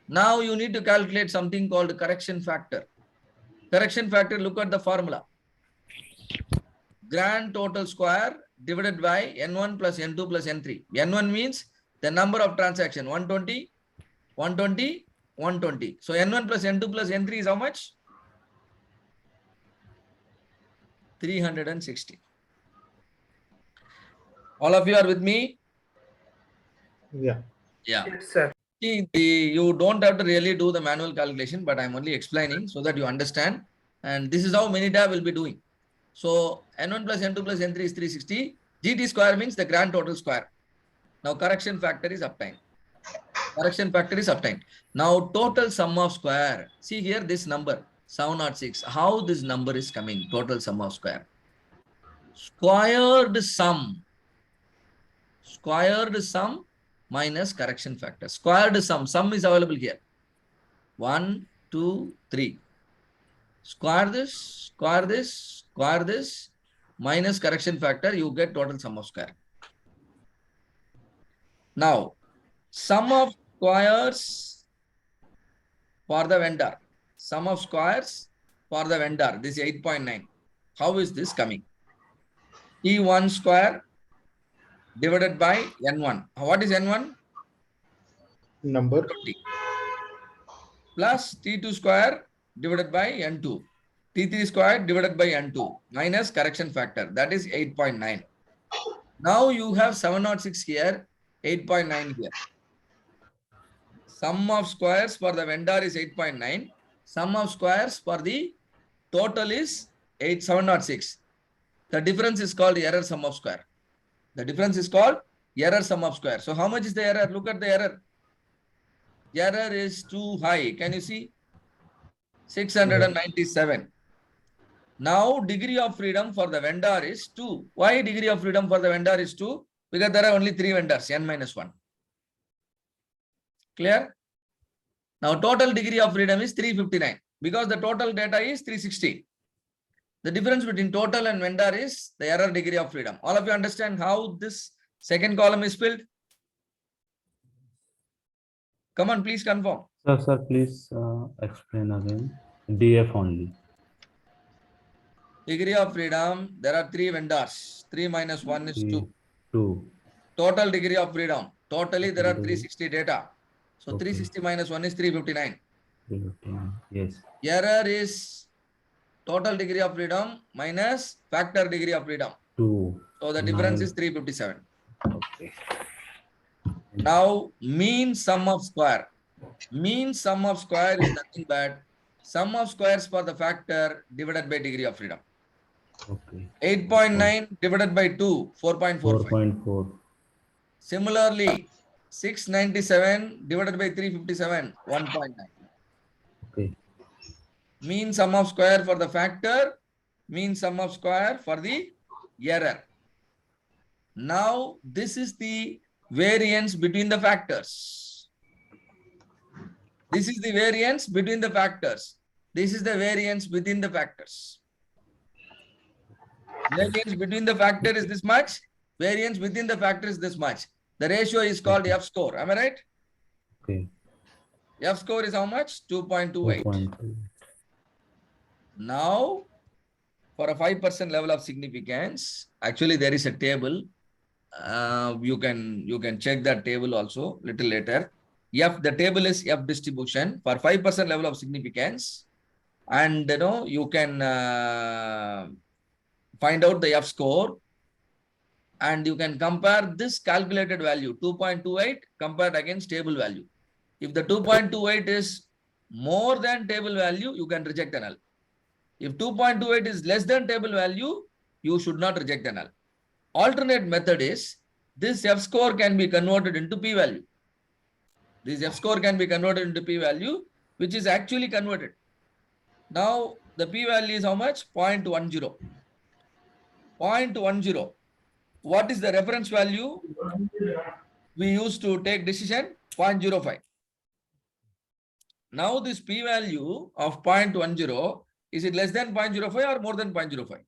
Now you need to calculate something called correction factor. Correction factor, look at the formula. Grand total square divided by N1 plus N2 plus N3. N1 means the number of transaction, 120, 120, 120. So N1 plus N2 plus N3 is how much? 360. All of you are with me? Yeah. Yeah. Yes, sir. See, you don't have to really do the manual calculation, but I'm only explaining so that you understand. And this is how Minita will be doing. So N1 plus N2 plus N3 is 360. GT square means the grand total square. Now correction factor is obtained. Now total sum of square. See here this number 706. How this number is coming? Total sum of square. Squared sum minus correction factor. Squared sum is available here. 1, 2, 3. Square this, minus correction factor, you get total sum of square. Now, sum of squares for the vendor. Sum of squares for the vendor. This is 8.9. How is this coming? T1 square divided by N1. What is N1? Number. 20. Plus T2 square divided by N2. T3 square divided by N2 minus correction factor. That is 8.9. Now you have 706 here, 8.9 here. Sum of squares for the vendor is 8.9. Sum of squares for the total is 706. The difference is called error sum of square. So how much is the error? Look at the error. Error is too high. Can you see? 697. Now degree of freedom for the vendor is 2. Why degree of freedom for the vendor is 2? Because there are only 3 vendors, n minus 1. Clear? Now total degree of freedom is 359 because the total data is 360. The difference between total and vendor is the error degree of freedom. All of you understand how this second column is filled? Come on, please confirm. Sir, please explain again. DF only. Degree of freedom, there are 3 vendors. 3 minus 1 is 2. 2. Total degree of freedom. Totally there are 360 data. So Okay. 360 minus 1 is 359. 359. Yes. Error is total degree of freedom minus factor degree of freedom. 2. So the difference is 357. Okay. Now mean sum of square. Mean sum of square is nothing but sum of squares for the factor divided by degree of freedom. Okay. 8.9 divided by 2, 4.45. 4.4. Similarly, 697 divided by 357, 1.9. Okay. Mean sum of square for the factor, mean sum of square for the error. Now, this is the variance between the factors. This is the variance between the factors. This is the variance within the factors. Variance between the factor is this much. Variance within the factor is this much. The ratio is called F score. Am I right? Okay. F score is how much? 2.28. 2.2. Now, for a 5% level of significance, actually there is a table. You can check that table also little later. The table is F distribution for 5% level of significance, and you can find out the F score, and you can compare this calculated value 2.28 compared against table value. If the 2.28 is more than table value, you can reject the null. If 2.28 is less than table value, you should not reject the null. Alternate method is this F score can be converted into P value. This F score can be converted into P value, which is actually converted. Now, the P value is how much? 0.10. 0.10. What is the reference value we use to take decision? 0.05. Now, this P value of 0.10, is it less than 0.05 or more than 0.05?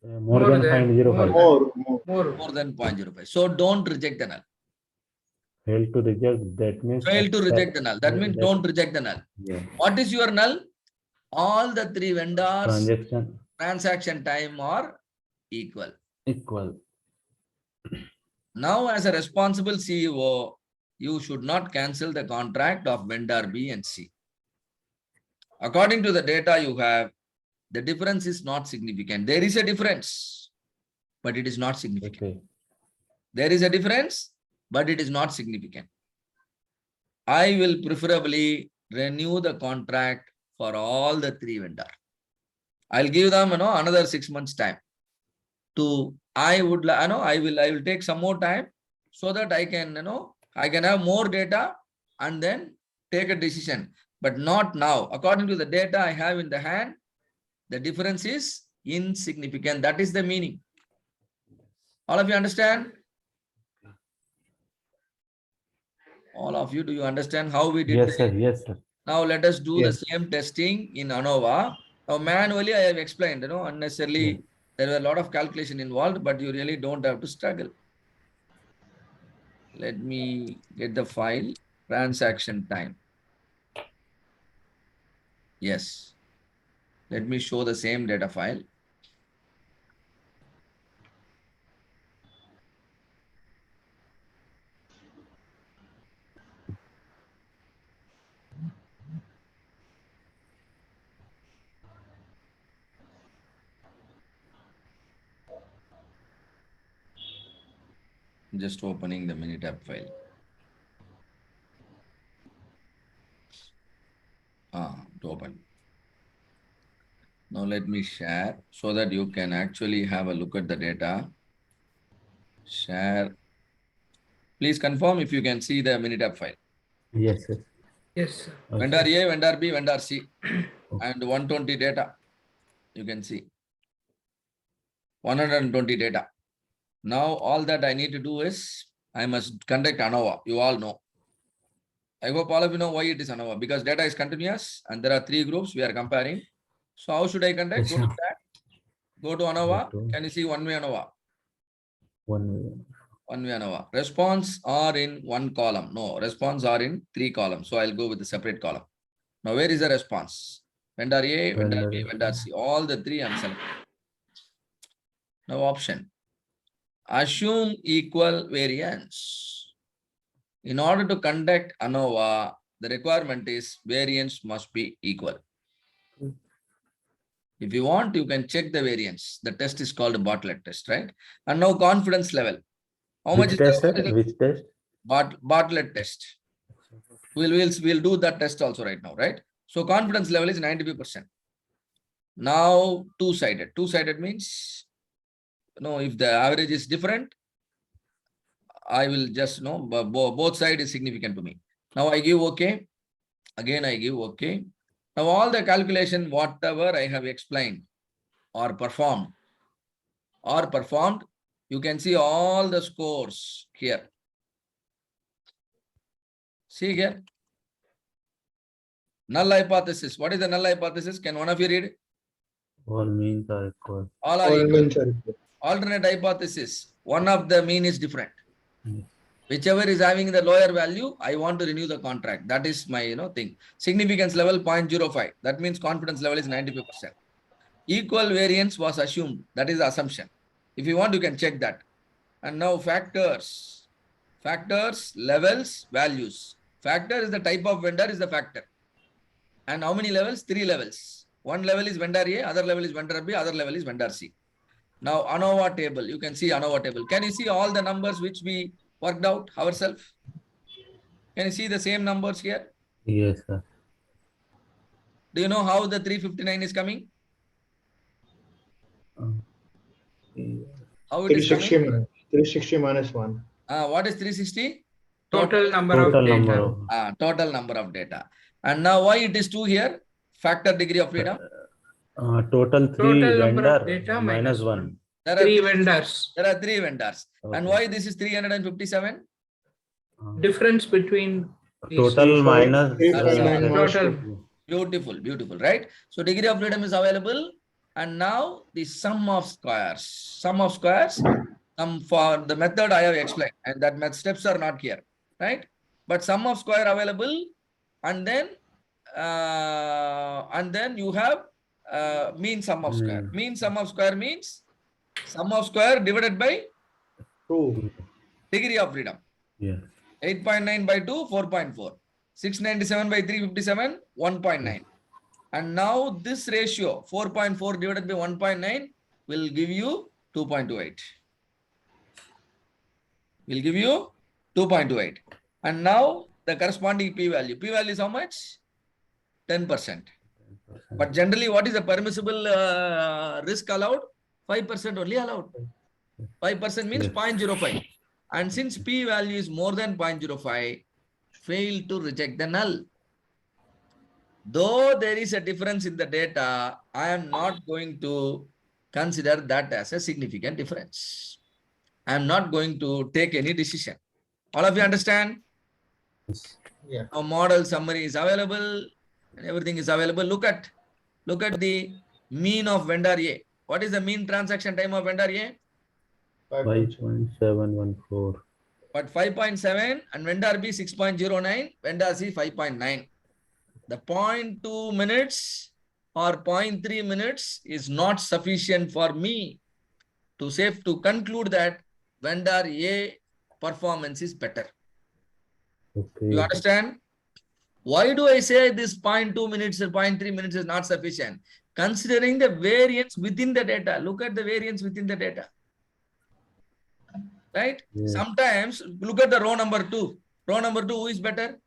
More than 0.05. More than 0.05. So, don't reject the null. Fail to reject, that means Fail to reject the null. That means don't reject the null. Yeah. What is your null? All the three vendors transaction time are equal. Now, as a responsible CEO, you should not cancel the contract of vendor B and C. According to the data you have, the difference is not significant. There is a difference, but it is not significant. Okay. There is a difference, but it is not significant. I will preferably renew the contract for all the three vendors. I'll give them, another 6 months time. I will take some more time so that I can, I can have more data and then take a decision, but not now. According to the data I have in the hand, the difference is insignificant. That is the meaning. All of you understand? All of you, do you understand how we did? Yes, sir. Yes, sir. Now let us do Yes. the same testing in Anova. Now manually I have explained, unnecessarily. Yes. There were a lot of calculation involved, but you really don't have to struggle. Let me get the file, transaction time. Yes. Let me show the same data file. Just opening the Minitab file. To open. Now let me share so that you can actually have a look at the data. Share. Please confirm if you can see the Minitab file. Yes, sir. Yes, sir. Okay. Vendor A, vendor B, vendor C, and 120 data. You can see 120 data. Now all that I need to do is I must conduct Anova. You all know. I hope all of you know why it is Anova, because data is continuous and there are three groups we are comparing. So how should I conduct? Yes, Go to sir. that. Go to Anova. Can you see one-way Anova? One-way Anova. Response are in one column. No, response are in three columns. So I'll go with the separate column. Now where is the response? Vendor A, vendor B, vendor C. All the three I'm selecting. Now option. Assume equal variance. In order to conduct Anova, the requirement is variance must be equal. If you want, you can check the variance. The test is called a Bartlett test, right? And now confidence level. How much is test, the sir? Which test? Bartlett test? We'll do that test also right now, right? So confidence level is 95%. Now two-sided. Two-sided means if the average is different, I will just know both sides is significant to me. Now I give okay. Again, I give okay. Now all the calculation, whatever I have explained or performed, you can see all the scores here. See here. Null hypothesis. What is the null hypothesis? Can one of you read? All means are equal. All are All equal. means are equal. Alternate hypothesis. One of the mean is different. Yes. Whichever is having the lower value, I want to renew the contract. That is my thing. Significance level 0.05. That means confidence level is 95%. Equal variance was assumed. That is the assumption. If you want, you can check that. And now factors. Factors, levels, values. Factor is the type of vendor is the factor. And how many levels? 3 levels. One level is vendor A, other level is vendor B, other level is vendor C. Now, Anova table. You can see Anova table. Can you see all the numbers which we worked out ourselves? Can you see the same numbers here? Yes, sir. Do you know how the 359 is coming? Yeah. How it is 360 coming? minus 360 minus 1. What is 360? Total number Total of number data. of Total number of data. And now why it is 2 here? Factor degree of freedom. total three Total number of vendor data minus minus one. There are Three vendors. There are 3 vendors. And Okay. why this is 357? Difference between these Total two. minus 359 minus Total. 2. Beautiful, beautiful, right? So degree of freedom is available. And now the sum of squares. Sum of squares. For the method I have explained. And that steps are not here. Right? But sum of square available. And then you have mean sum of square. Mean sum of square means sum of square divided by 2. degree of freedom. Yes. 8.9 by 2, 4.4. 697 by 357, 1.9. And now this ratio, 4.4 divided by 1.9, will give you 2.28. Will give you 2.28. And now the corresponding p-value. P-value is how much? 10%. But generally, what is the permissible risk allowed? 5% only allowed. 5% means Yes. 0.05. And since p-value is more than 0.05, fail to reject the null. Though there is a difference in the data, I am not going to consider that as a significant difference. I am not going to take any decision. All of you understand? Yeah. A model summary is available and everything is available. Look at the mean of vendor A. What is the mean transaction time of vendor A? 5.714. But 5.7 and vendor B 6.09, vendor C 5.9. The 0.2 minutes or 0.3 minutes is not sufficient for me to conclude that vendor A performance is better. Okay. You understand? Why do I say this 0.2 minutes or 0.3 minutes is not sufficient? Considering the variance within the data. Look at the variance within the data. Right? Yes. Sometimes, look at the row number 2. Row number 2, who is better?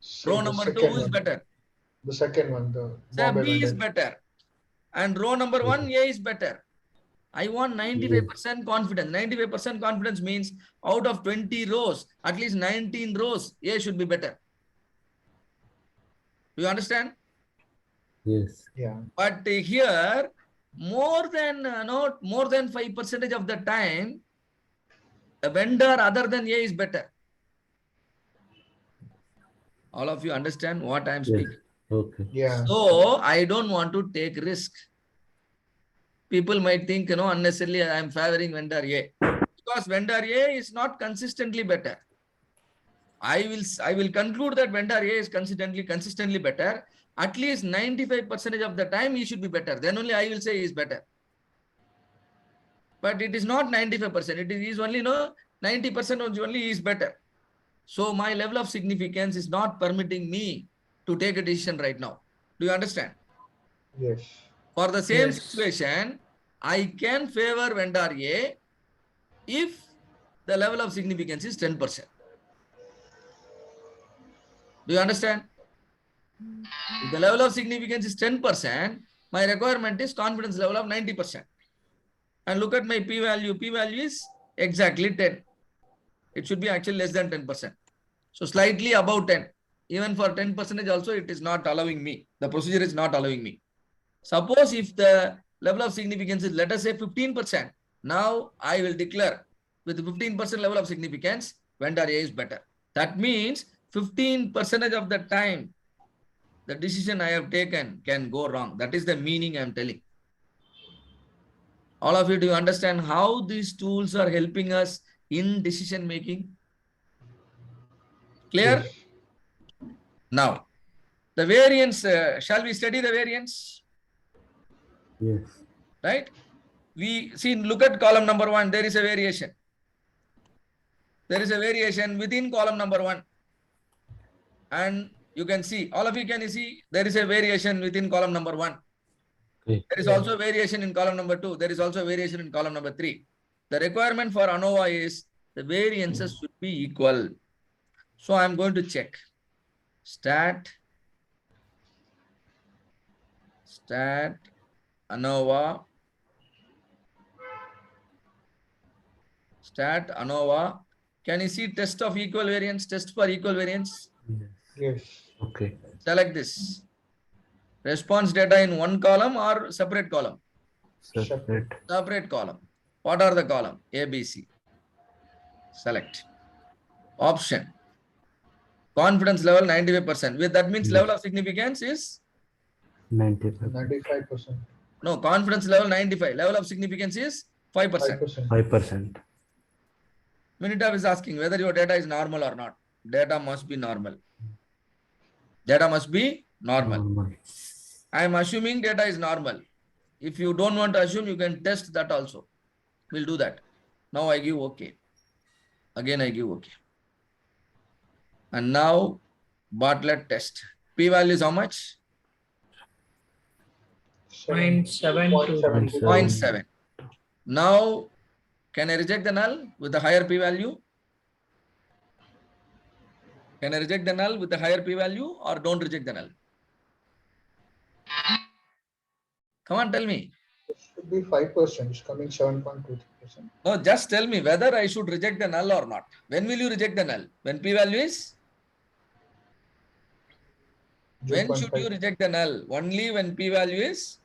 So Row the number 2, second who is one, better? the second one, the Say Bombay B is vendor. better. And row number 1, A is better. I want 95% confidence. 95% confidence means out of 20 rows, at least 19 rows, A should be better. Do you understand? Yes. Yeah. But here, more than 5% of the time, a vendor other than A is better. All of you understand what I am Yes. speaking? Okay. Yeah. So I don't want to take risk. People might think, unnecessarily I am favoring vendor A. Because vendor A is not consistently better. I will conclude that vendor A is consistently better. At least 95% of the time he should be better. Then only I will say he is better. But it is not 95%. It is only 90% only he is better. So my level of significance is not permitting me to take a decision right now. Do you understand? Yes. For the same Yes. situation, I can favor vendor A if the level of significance is 10%. Do you understand? If the level of significance is 10%, My requirement is confidence level of 90%. And look at my p-value. P-value is exactly 10. It should be actually less than 10%. So slightly above 10. Even for 10% also, it is not allowing me. The procedure is not allowing me. Suppose if the level of significance is, let us say 15%. Now I will declare with 15% level of significance, vendor A is better. That means 15% of the time, the decision I have taken can go wrong. That is the meaning I am telling. All of you, do you understand how these tools are helping us in decision making? Clear? Yes. Now, the variance, shall we study the variance? Yes. Right? We see, look at column number 1, there is a variation. There is a variation within column number 1. And you can see, all of you can see, there is a variation within column number 1. Okay. There is also variation in column number 2. There is also variation in column number 3. The requirement for Anova is the variances should be equal. So I am going to check. Stat Anova. Stat Anova. Can you see test of equal variance? Test for equal variance. Yes. Yes. Okay. Select this. Response data in one column or separate column? Separate. Separate column. What are the column? A, B, C. Select. Option. Confidence level 95%. With that means Yes. level of significance is? 95. 95%. No, confidence level 95. Level of significance is 5%. 5%. 5%. Minitav is asking whether your data is normal or not. Data must be normal. Data must be normal. Normal. I am assuming data is normal. If you don't want to assume, you can test that also. We'll do that. Now I give OK. Again, I give OK. And now Bartlett test. P-value is how much? 0.72. 0.7. Now, can I reject the null with the higher p-value? Can I reject the null with the higher p-value or don't reject the null? Come on, tell me. It should be 5%. It's coming 7.23%. No, just tell me whether I should reject the null or not. When will you reject the null? When p-value is? When should you 0.5. reject the null? Only when p-value is?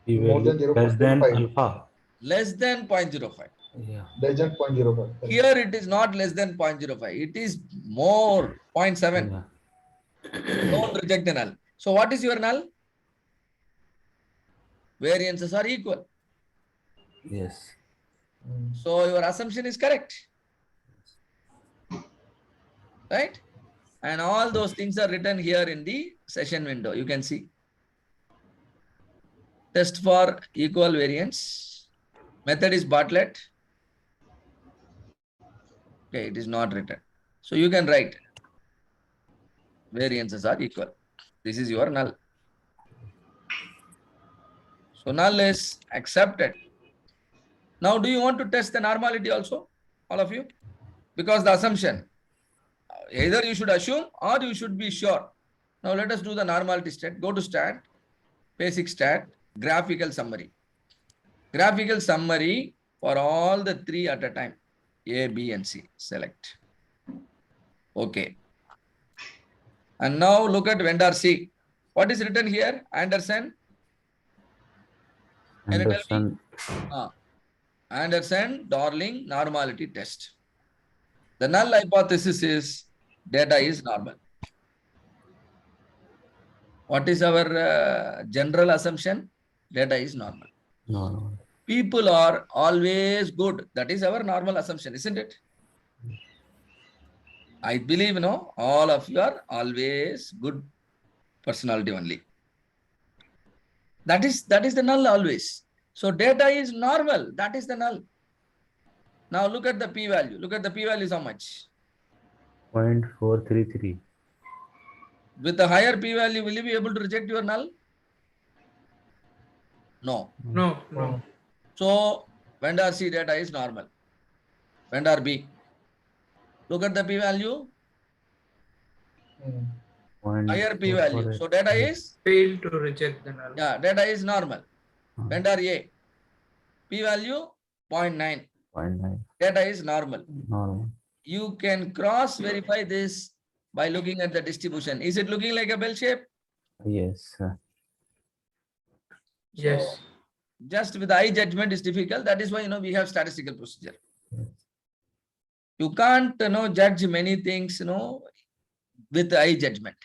P More than value less than 0.05. alpha. Less than 0.05. Yeah. Less than 0.05. Here it is not less than 0.05. It is more, 0.7. Yeah. Don't reject the null. So what is your null? Variances are equal. Yes. So your assumption is correct. Right? And all those things are written here in the session window. You can see. Test for equal variance. Method is Bartlett. Okay, it is not written. So you can write variances are equal. This is your null. So null is accepted. Now, do you want to test the normality also? All of you? Because the assumption, either you should assume or you should be sure. Now let us do the normality stat. Go to stat, basic stat, graphical summary. Graphical summary for all the three at a time. A, B, and C. Select. Okay. And now look at vendor C. What is written here? Anderson. Can you tell me? Anderson. Anderson, Darling, normality test. The null hypothesis is data is normal. What is our general assumption? Data is normal. No. People are always good. That is our normal assumption, isn't it? I believe, no, all of you are always good personality only. That is the null always. So data is normal. That is the null. Now look at the p-value. Look at the p-value is how much? 0.433. With the higher p-value, will you be able to reject your null? No. No. So vendor C data is normal. Vendor B. Look at the p-value. higher p 0.2 value. for So it. data is, Fail to reject the null. yeah, data is normal. Uh, Vendor A, p value 0.9. 0.9 Data is normal. normal. You can cross verify this by looking at the distribution. Is it looking like a bell shape? Yes. Yes. Just with eye judgment is difficult. That is why, we have statistical procedure. You can't, judge many things, with eye judgment.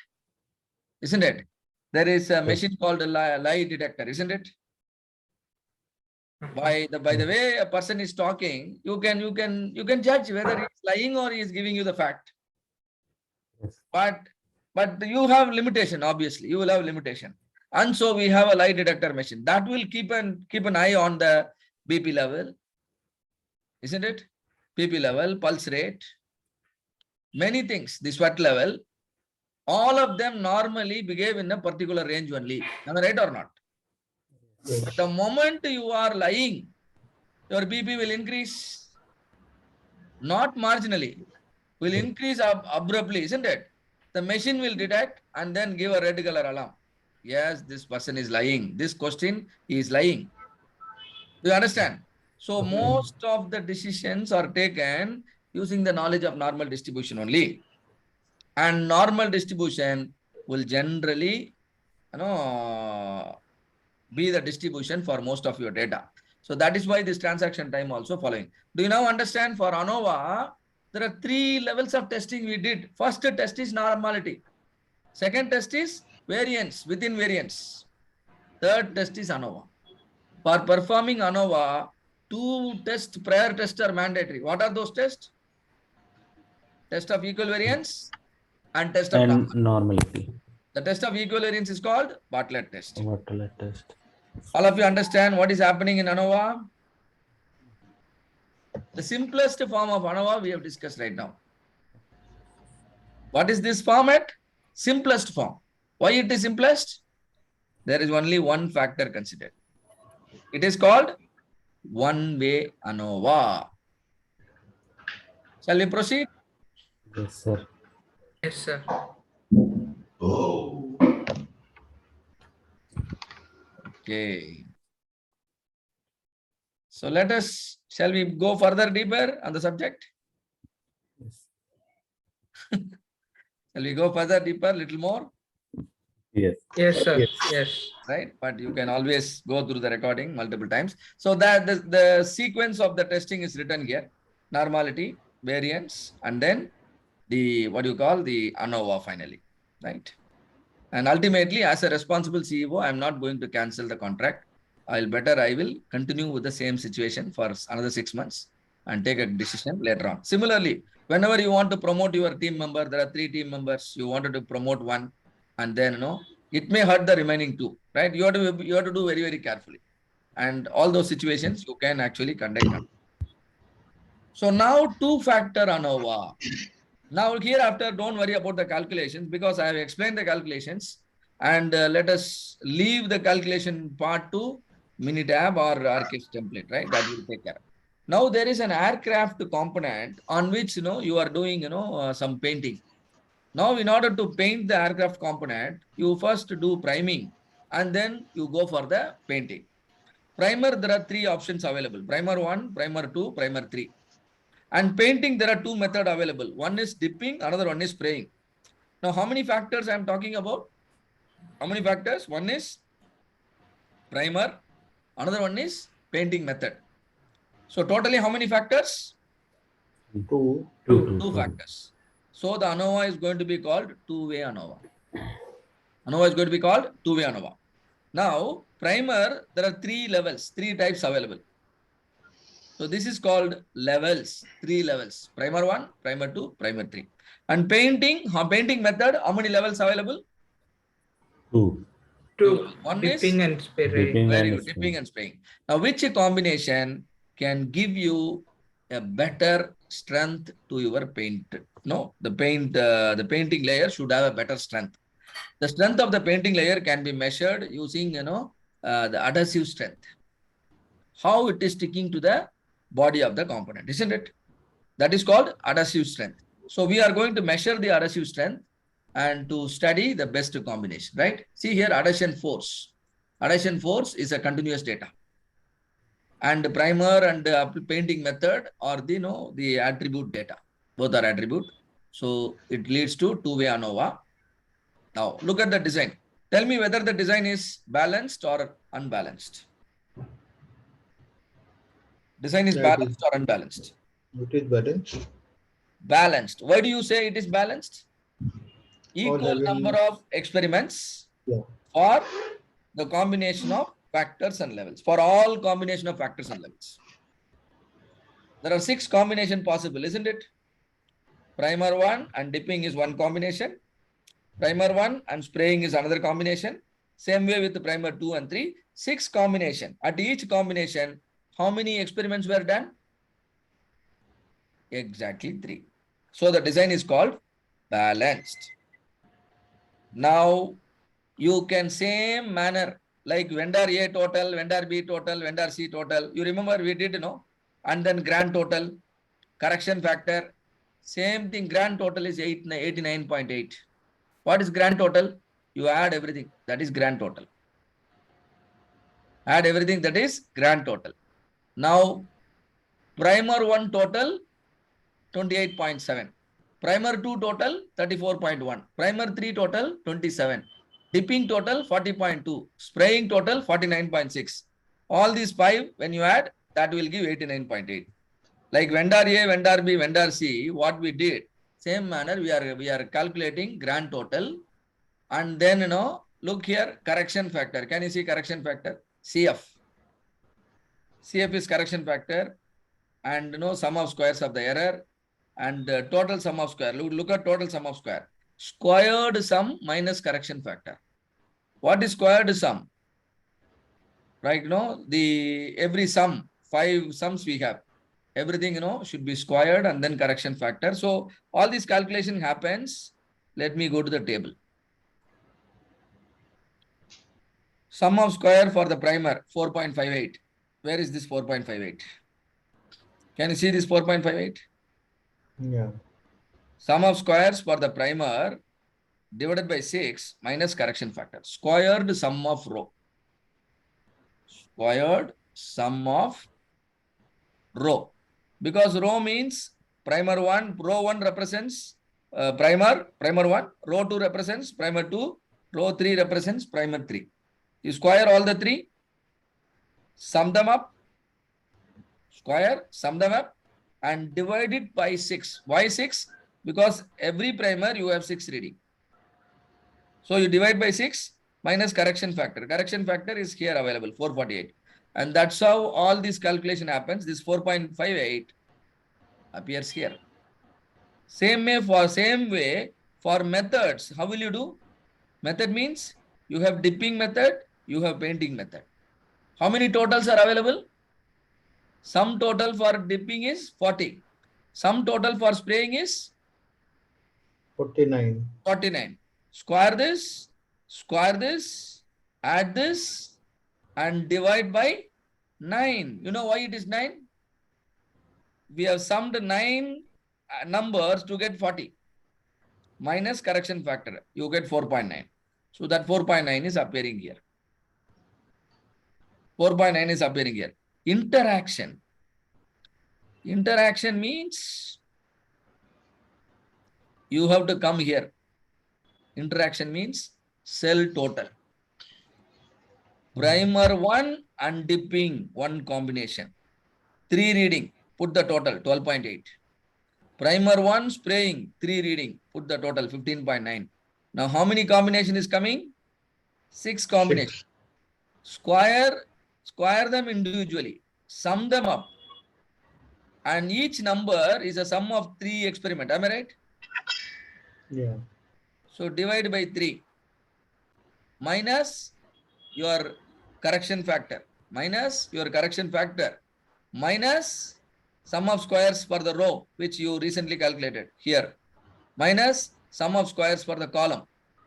Isn't it? There is a machine called a lie detector, isn't it? By the way a person is talking, you can judge whether he's lying or he is giving you the fact. Yes. But you have limitation, obviously. You will have limitation. And so we have a lie detector machine that will keep an eye on the BP level, isn't it? BP level, pulse rate, many things, the sweat level, all of them normally behave in a particular range only. Am I right or not? But the moment you are lying, your BP will increase, not marginally, will increase abruptly, isn't it? The machine will detect and then give a red color alarm. Yes, this person is lying. This question is lying. Do you understand? So most of the decisions are taken using the knowledge of normal distribution only. And normal distribution will generally, be the distribution for most of your data. So that is why this transaction time also following. Do you now understand for Anova, there are 3 levels of testing we did. First test is normality. Second test is variance, within variance. Third test is Anova. For performing Anova, 2 prior tests are mandatory. What are those tests? Test of equal variance and test of And normality. normality. The test of equal variance is called Bartlett test. Bartlett test. All of you understand what is happening in Anova? The simplest form of Anova we have discussed right now. What is this format? Simplest form. Why it is simplest? There is only one factor considered. It is called one-way Anova. Shall we proceed? Yes, sir. Yes, sir. Okay. So shall we go further deeper on the subject? Yes. Shall we go further deeper, little more? Yes. Yes, sir. Yes. Right? But you can always go through the recording multiple times. So that the sequence of the testing is written here. Normality, variance, and then the, what you call the Anova finally, right? And ultimately, as a responsible CEO, I'm not going to cancel the contract. I will continue with the same situation for another 6 months and take a decision later on. Similarly, whenever you want to promote your team member, there are 3 team members, you wanted to promote one, and then, it may hurt the remaining 2, right? You have to do very, very carefully. And all those situations, you can actually conduct. So now 2-factor Anova. Now hereafter, don't worry about the calculations because I have explained the calculations, and let us leave the calculation part to Minitab or ArcGIS template, right? That will take care. Now there is an aircraft component on which, you are doing, some painting. Now in order to paint the aircraft component, you first do priming and then you go for the painting. Primer, there are 3 options available. Primer 1, primer 2, primer 3. And painting, there are 2 methods available. One is dipping, another one is spraying. Now, how many factors I am talking about? How many factors? One is primer, another one is painting method. So, totally how many factors? 2. 2 factors. So, the Anova is going to be called two-way Anova. Anova is going to be called two-way Anova. Now, primer, there are 3 levels, 3 types available. So this is called levels, 3 levels. Primer 1, primer 2, primer 3. And painting method, how many levels available? 2. 2. One Dipping is and spraying. Dipping very and good, dipping spraying. and spraying. Now, which combination can give you a better strength to your paint? No, the painting layer should have a better strength. The strength of the painting layer can be measured using, the adhesive strength. How it is sticking to the body of the component, isn't it? That is called adhesive strength. So we are going to measure the adhesive strength and to study the best combination, right? See here, addition force. Addition force is a continuous data. And primer and painting method are the, the attribute data. Both are attribute. So it leads to two-way ANOVA. Now look at the design. Tell me whether the design is balanced or unbalanced. Design is That is, balanced or unbalanced? it is balanced. Balanced. Why do you say it is balanced? All Equal having, number of experiments yeah, for the combination of factors and levels. For all combination of factors and levels. There are 6 combination possible, isn't it? Primer 1 and dipping is one combination. Primer 1 and spraying is another combination. Same way with the primer 2 and 3. 6 combination. At each combination, how many experiments were done? Exactly 3. So the design is called balanced. Now you can same manner like vendor A total, vendor B total, vendor C total. You remember we did, and then grand total, correction factor. Same thing, grand total is 89.8. What is grand total? You add everything. That is grand total. Add everything. That is grand total. Now, primer 1 total, 28.7. Primer 2 total, 34.1. Primer 3 total, 27. Dipping total, 40.2. Spraying total, 49.6. All these 5, when you add, that will give 89.8. Like vendor A, vendor B, vendor C, what we did, same manner, we are calculating grand total. And then, look here, correction factor. Can you see correction factor? CF. CF is correction factor. And, sum of squares of the error. And total sum of square. Look at total sum of square. Squared sum minus correction factor. What is squared sum? Right, every sum, 5 sums we have. Everything, should be squared and then correction factor. So all this calculation happens. Let me go to the table. Sum of square for the primer, 4.58. Where is this 4.58? Can you see this 4.58? yeah. Sum of squares for the primer divided by 6 minus correction factor. Squared sum of row. Squared sum of row. Because row means primer 1, row 1 represents primer 1, row 2 represents primer 2, row 3 represents primer 3. You square all the 3, sum them up, sum them up, and divide it by 6. Why 6? Because every primer you have 6 reading. So you divide by 6 minus correction factor. Correction factor is here available, 448. And that's how all this calculation happens. This 4.58 appears here. Same way for methods, how will you do? Method means you have dipping method, you have painting method. How many totals are available? Sum total for dipping is 40. Sum total for spraying is 49. 49. Square this, add this, and divide by 9. You know why it is 9? We have summed 9 numbers to get 40. Minus correction factor, you get 4.9. So that 4.9 is appearing here. 4.9 is appearing here. Interaction. Interaction means you have to come here. Interaction means cell total. Primer 1 and dipping 1 combination. 3 reading, put the total 12.8. Primer 1 spraying 3 reading, put the total 15.9. Now how many combination is coming? 6 combination. 6. Square them individually, sum them up. And each number is a sum of 3 experiment. Am I right? Yeah. So divide by 3 minus your correction factor, minus sum of squares for the row, which you recently calculated here, minus sum of squares for the column.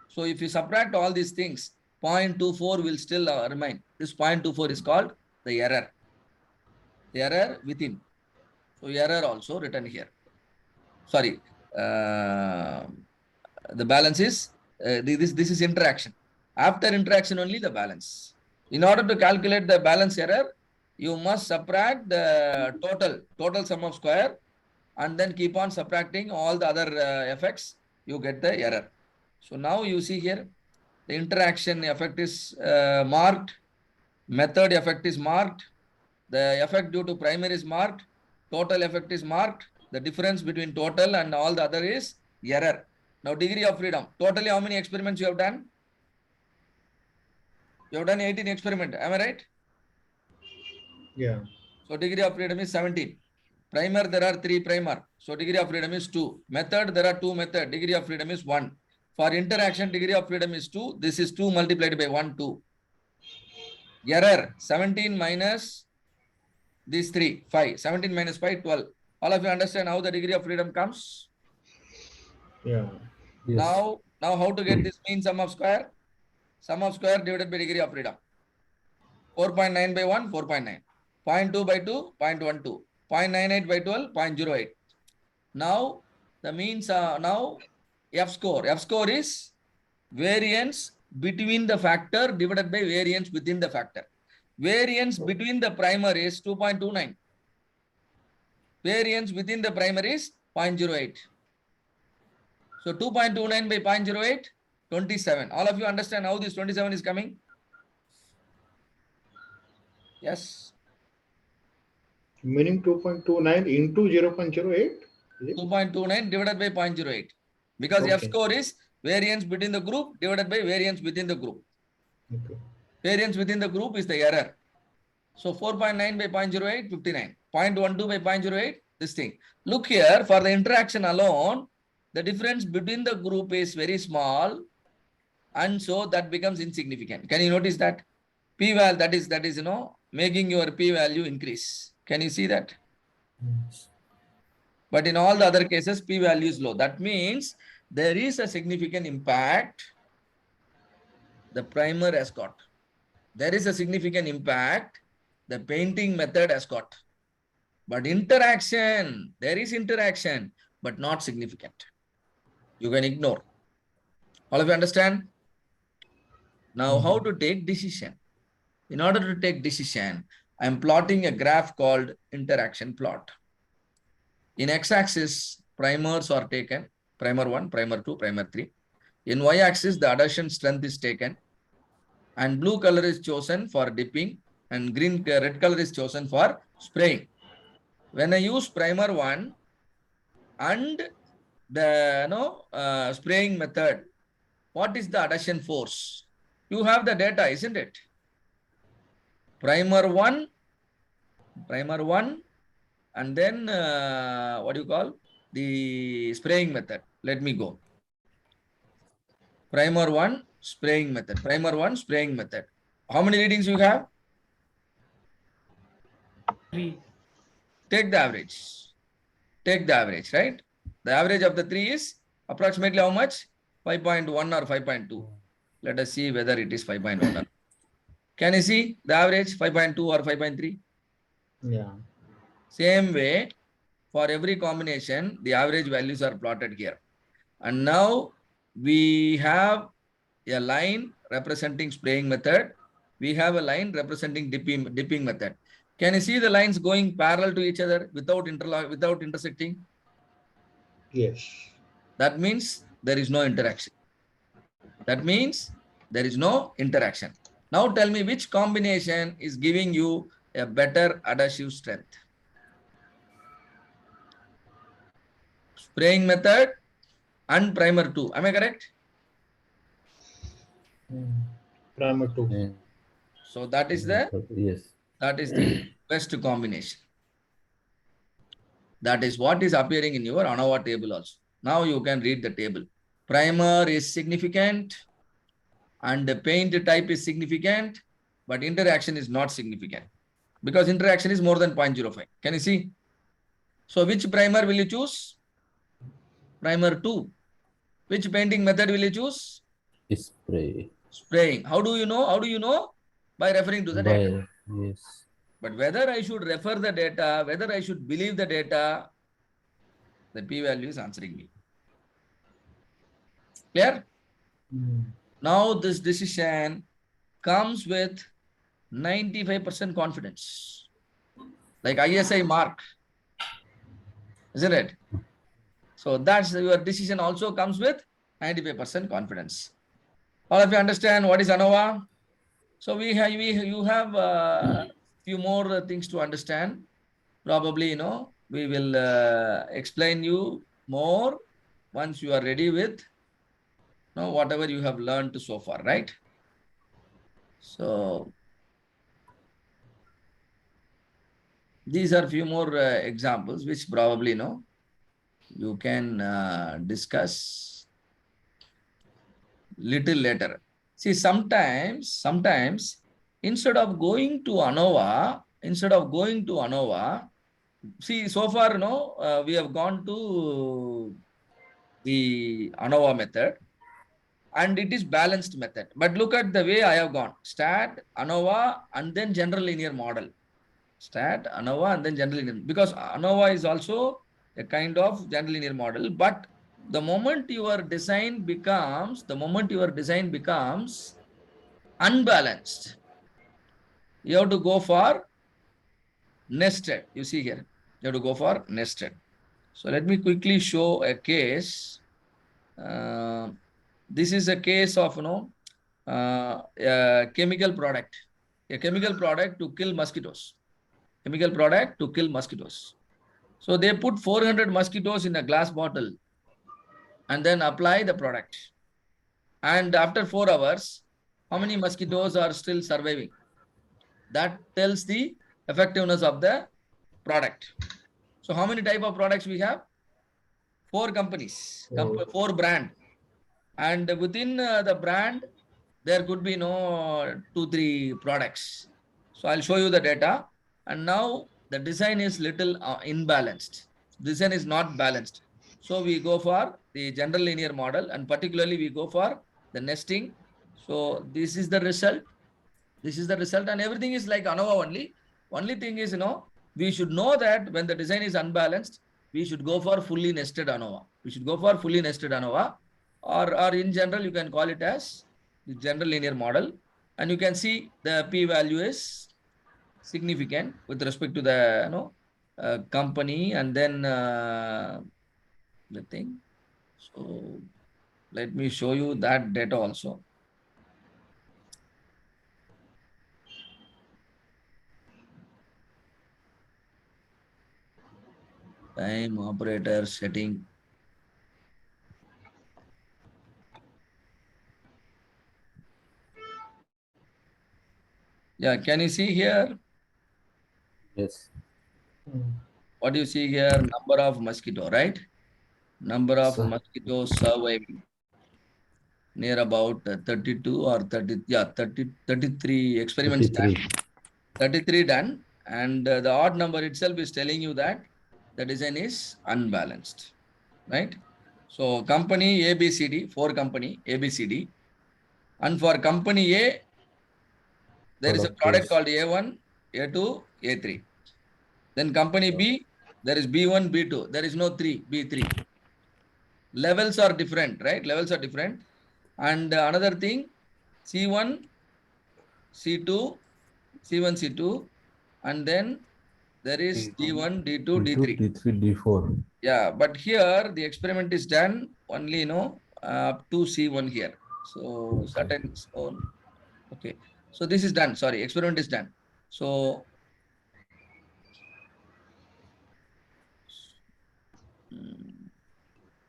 So if you subtract all these things, 0.24 will still remain. This 0.24 is called the error. The error within. So error also written here. Sorry. the balance is, this is interaction. After interaction only the balance. In order to calculate the balance error, you must subtract the total sum of square and then keep on subtracting all the other effects, you get the error. So now you see here, the interaction effect is marked, method effect is marked, the effect due to primary is marked, total effect is marked, the difference between total and all the other is error. Now degree of freedom, totally how many experiments you have done? You have done 18 experiments, am I right? Yeah. So degree of freedom is 17. Primer, there are 3 primer. So degree of freedom is 2. Method, there are 2 method. Degree of freedom is 1. For interaction, degree of freedom is 2. This is 2 multiplied by 1, 2. Error, 17 minus these 3, 5. 17 minus 5, 12. All of you understand how the degree of freedom comes? Yeah. Yes. Now how to get this mean sum of square? Sum of square divided by degree of freedom. 4.9 by 1, 4.9. 0.2 by 2, 0.12. 0.98 by 12, 0.08. Now the means now F score. F score is variance between the factor divided by variance within the factor. Variance between the primer is 2.29. Variance within the primer is 0.08. So 2.29 by 0.08, 27. All of you understand how this 27 is coming? Yes. Meaning 2.29 into 0.08? 2.29 divided by 0.08. Because F Okay. score is variance between the group divided by variance within the group. Okay. Variance within the group is the error. So 4.9 by 0.08, 59. 0.12 by 0.08, this thing. Look here, for the interaction alone, the difference between the group is very small, and so that becomes insignificant. Can you notice that? P-value, that is, you know, making your P-value increase. Can you see that? But in all the other cases, P-value is low. That means there is a significant impact the primer has got. There is a significant impact the painting method has got. But interaction, there is interaction, but not significant. You can ignore. All of you understand? Now, how to take decision? In order to take decision, I am plotting a graph called interaction plot. In x-axis, primers are taken, primer 1, primer 2, primer 3. In y-axis, the adhesion strength is taken, and blue color is chosen for dipping, and red color is chosen for spraying. When I use primer 1 and the spraying method, what is the adhesion force? You have the data, isn't it? Primer 1, and then what do you call the spraying method? Let me go. Primer 1, spraying method. Primer 1, spraying method. How many readings you have? 3. Take the average. Take the average, right? The average of the 3 is approximately how much? 5.1 or 5.2. Let us see whether it is 5.1. Can you see the average 5.2 or 5.3? Yeah. Same way, for every combination, the average values are plotted here. And now we have a line representing spraying method. We have a line representing dipping method. Can you see the lines going parallel to each other without intersecting? Yes. That means there is no interaction. That means there is no interaction. Now tell me which combination is giving you a better adhesive strength. Spraying method and primer 2. Am I correct? Primer 2. Yeah. So that is the Yes. best combination. That is what is appearing in your Anova table also. Now you can read the table. Primer is significant and the paint type is significant, but interaction is not significant because interaction is more than 0.05. Can you see? So which primer will you choose? Primer 2. Which painting method will you choose? Spray. Spraying. How do you know? How do you know? By referring to the data. Yes. But whether I should refer the data, whether I should believe the data, the p-value is answering me. Clear? Hmm. Now this decision comes with 95% confidence, like ISI mark, isn't it? So that's your decision also comes with 95% confidence. All of you understand what is ANOVA? So you have few more things to understand. Probably, we will explain you more once you are ready with whatever you have learned so far, right? So these are few more examples which probably you can discuss little later. See, sometimes instead of going to ANOVA, see, so far, we have gone to the ANOVA method and it is balanced method. But look at the way I have gone. Stat, ANOVA, and then general linear model. Stat, ANOVA, and then general linear. Because ANOVA is also a kind of general linear model. But the moment your design becomes unbalanced, you have to go for nested. You see here, you have to go for nested. So let me quickly show a case. This is a case of a chemical product to kill mosquitoes. Chemical product to kill mosquitoes. So they put 400 mosquitoes in a glass bottle and then apply the product. And after 4 hours, how many mosquitoes are still surviving? That tells the effectiveness of the product. So how many type of products we have? 4 companies, 4 brand. And within the brand, there could be 2-3 products. So I'll show you the data. And now the design is little imbalanced. Design is not balanced. So we go for the general linear model, and particularly we go for the nesting. So this is the result. This is the result, and everything is like ANOVA only. Only thing is, we should know that when the design is unbalanced, we should go for fully nested ANOVA. We should go for fully nested ANOVA, or in general, you can call it as the general linear model. And you can see the p value is significant with respect to the company, and then the thing. So let me show you that data also. Time operator setting. Yeah, can you see here? Yes. What do you see here? Number of mosquito, right? Number of Sir. mosquitoes surviving near about 32 or 30, yeah, 33 experiments done. 33. 33 done. And the odd number itself is telling you that the design is unbalanced, right? So company ABCD, 4 company ABCD. And for company A, there is a product called A1, A2, A3. Then company B, there is B1, B2. There is no 3, B3. Levels are different, right? Levels are different. And another thing, C1, C2, C1, C2. And then there is D1, D2, D2, D3. D3, D4. Yeah, but here the experiment is done only, up to C1 here. So certain, okay. So this is done. Sorry, experiment is done. So,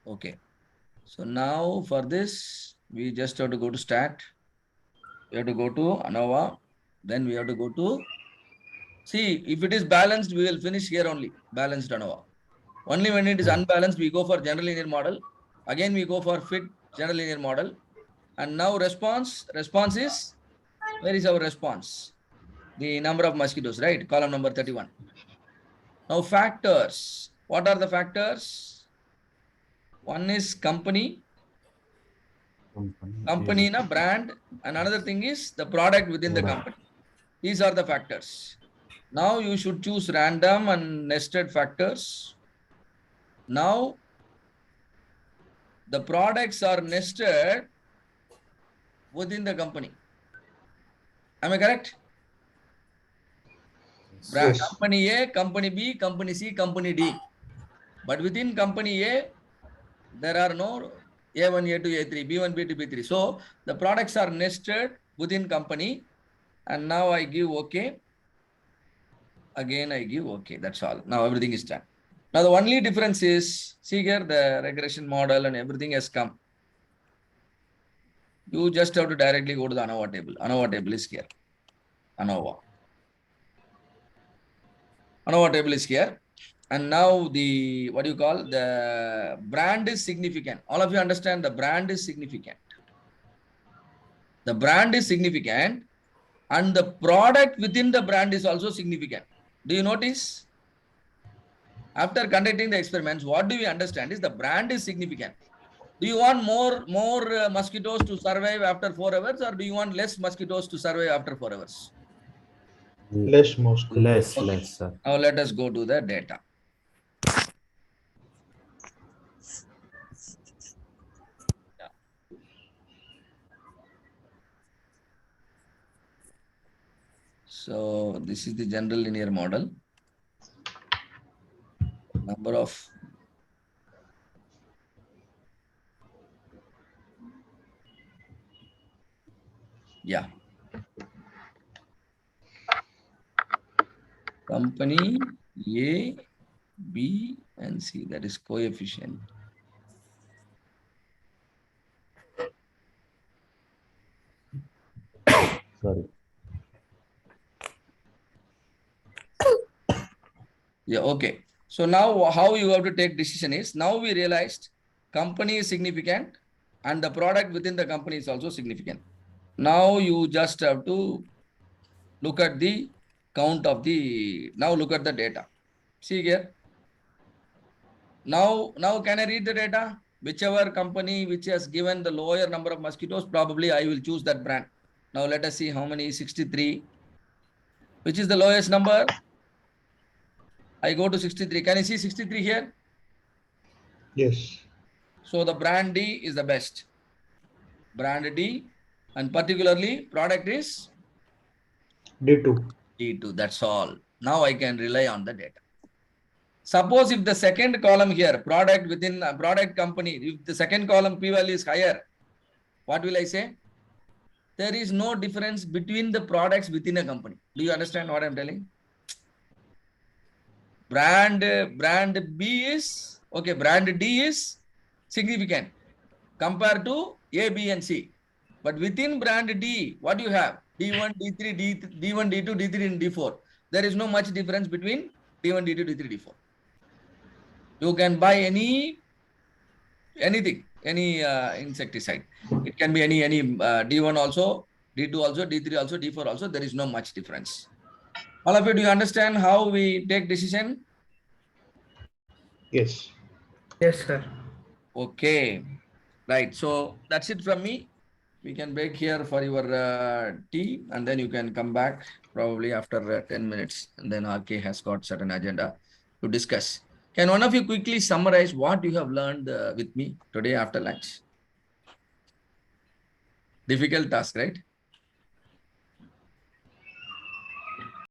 okay. So now for this, we just have to go to stat. We have to go to ANOVA. Then we have to go to, see, if it is balanced, we will finish here only, balanced ANOVA. Only when it is unbalanced, we go for general linear model. Again, we go for fit general linear model. And now response is, where is our response? The number of mosquitoes, right? Column number 31. Now factors. What are the factors? One is company in a brand, and another thing is the product within the company. These are the factors. Now you should choose random and nested factors. Now the products are nested within the company. Am I correct? Yes. Company A, company B, company C, company D. But within company A, there are no A1, A2, A3, B1, B2, B3. So the products are nested within company. And now I give OK. Again, I give OK. That's all. Now everything is done. Now the only difference is, see here, the regression model and everything has come. You just have to directly go to the Anova table. Anova table is here. Anova. Anova table is here. And now the, what do you call, the brand is significant. All of you understand the brand is significant. The brand is significant and the product within the brand is also significant. Do you notice? After conducting the experiments, what do we understand is the brand is significant. Do you want more mosquitoes to survive after 4 hours, or do you want less mosquitoes to survive after 4 hours? Less mosquito. Less, sir. Now let us go to the data. So this is the general linear model. Number of company A, B, and C. That is coefficient. Sorry. Yeah, okay. So now how you have to take decision is, now we realized company is significant and the product within the company is also significant. Now you just have to look at the count of the, now look at the data. See here. Now can I read the data? Whichever company which has given the lower number of mosquitoes, probably I will choose that brand. Now let us see how many, 63. Which is the lowest number? I go to 63. Can you see 63 here? Yes. So the brand D is the best. Brand D, and particularly product is D2. D2. That's all. Now I can rely on the data. Suppose if the second column here, product within a product company, if the second column p-value is higher, what will I say? There is no difference between the products within a company. Do you understand what I'm telling? Brand B is, okay, brand D is significant compared to A, B, and C. But within brand D, what do you have? D1, D3, D1, D2, D3, and D4. There is no much difference between D1, D2, D3, D4. You can buy anything, any insecticide. It can be any D1 also, D2 also, D3 also, D4 also. There is no much difference. All of you, do you understand how we take decision? Yes. Yes, sir. Okay, right. So that's it from me. We can break here for your tea, and then you can come back probably after 10 minutes. And then RK has got certain agenda to discuss. Can one of you quickly summarize what you have learned with me today after lunch? Difficult task, right?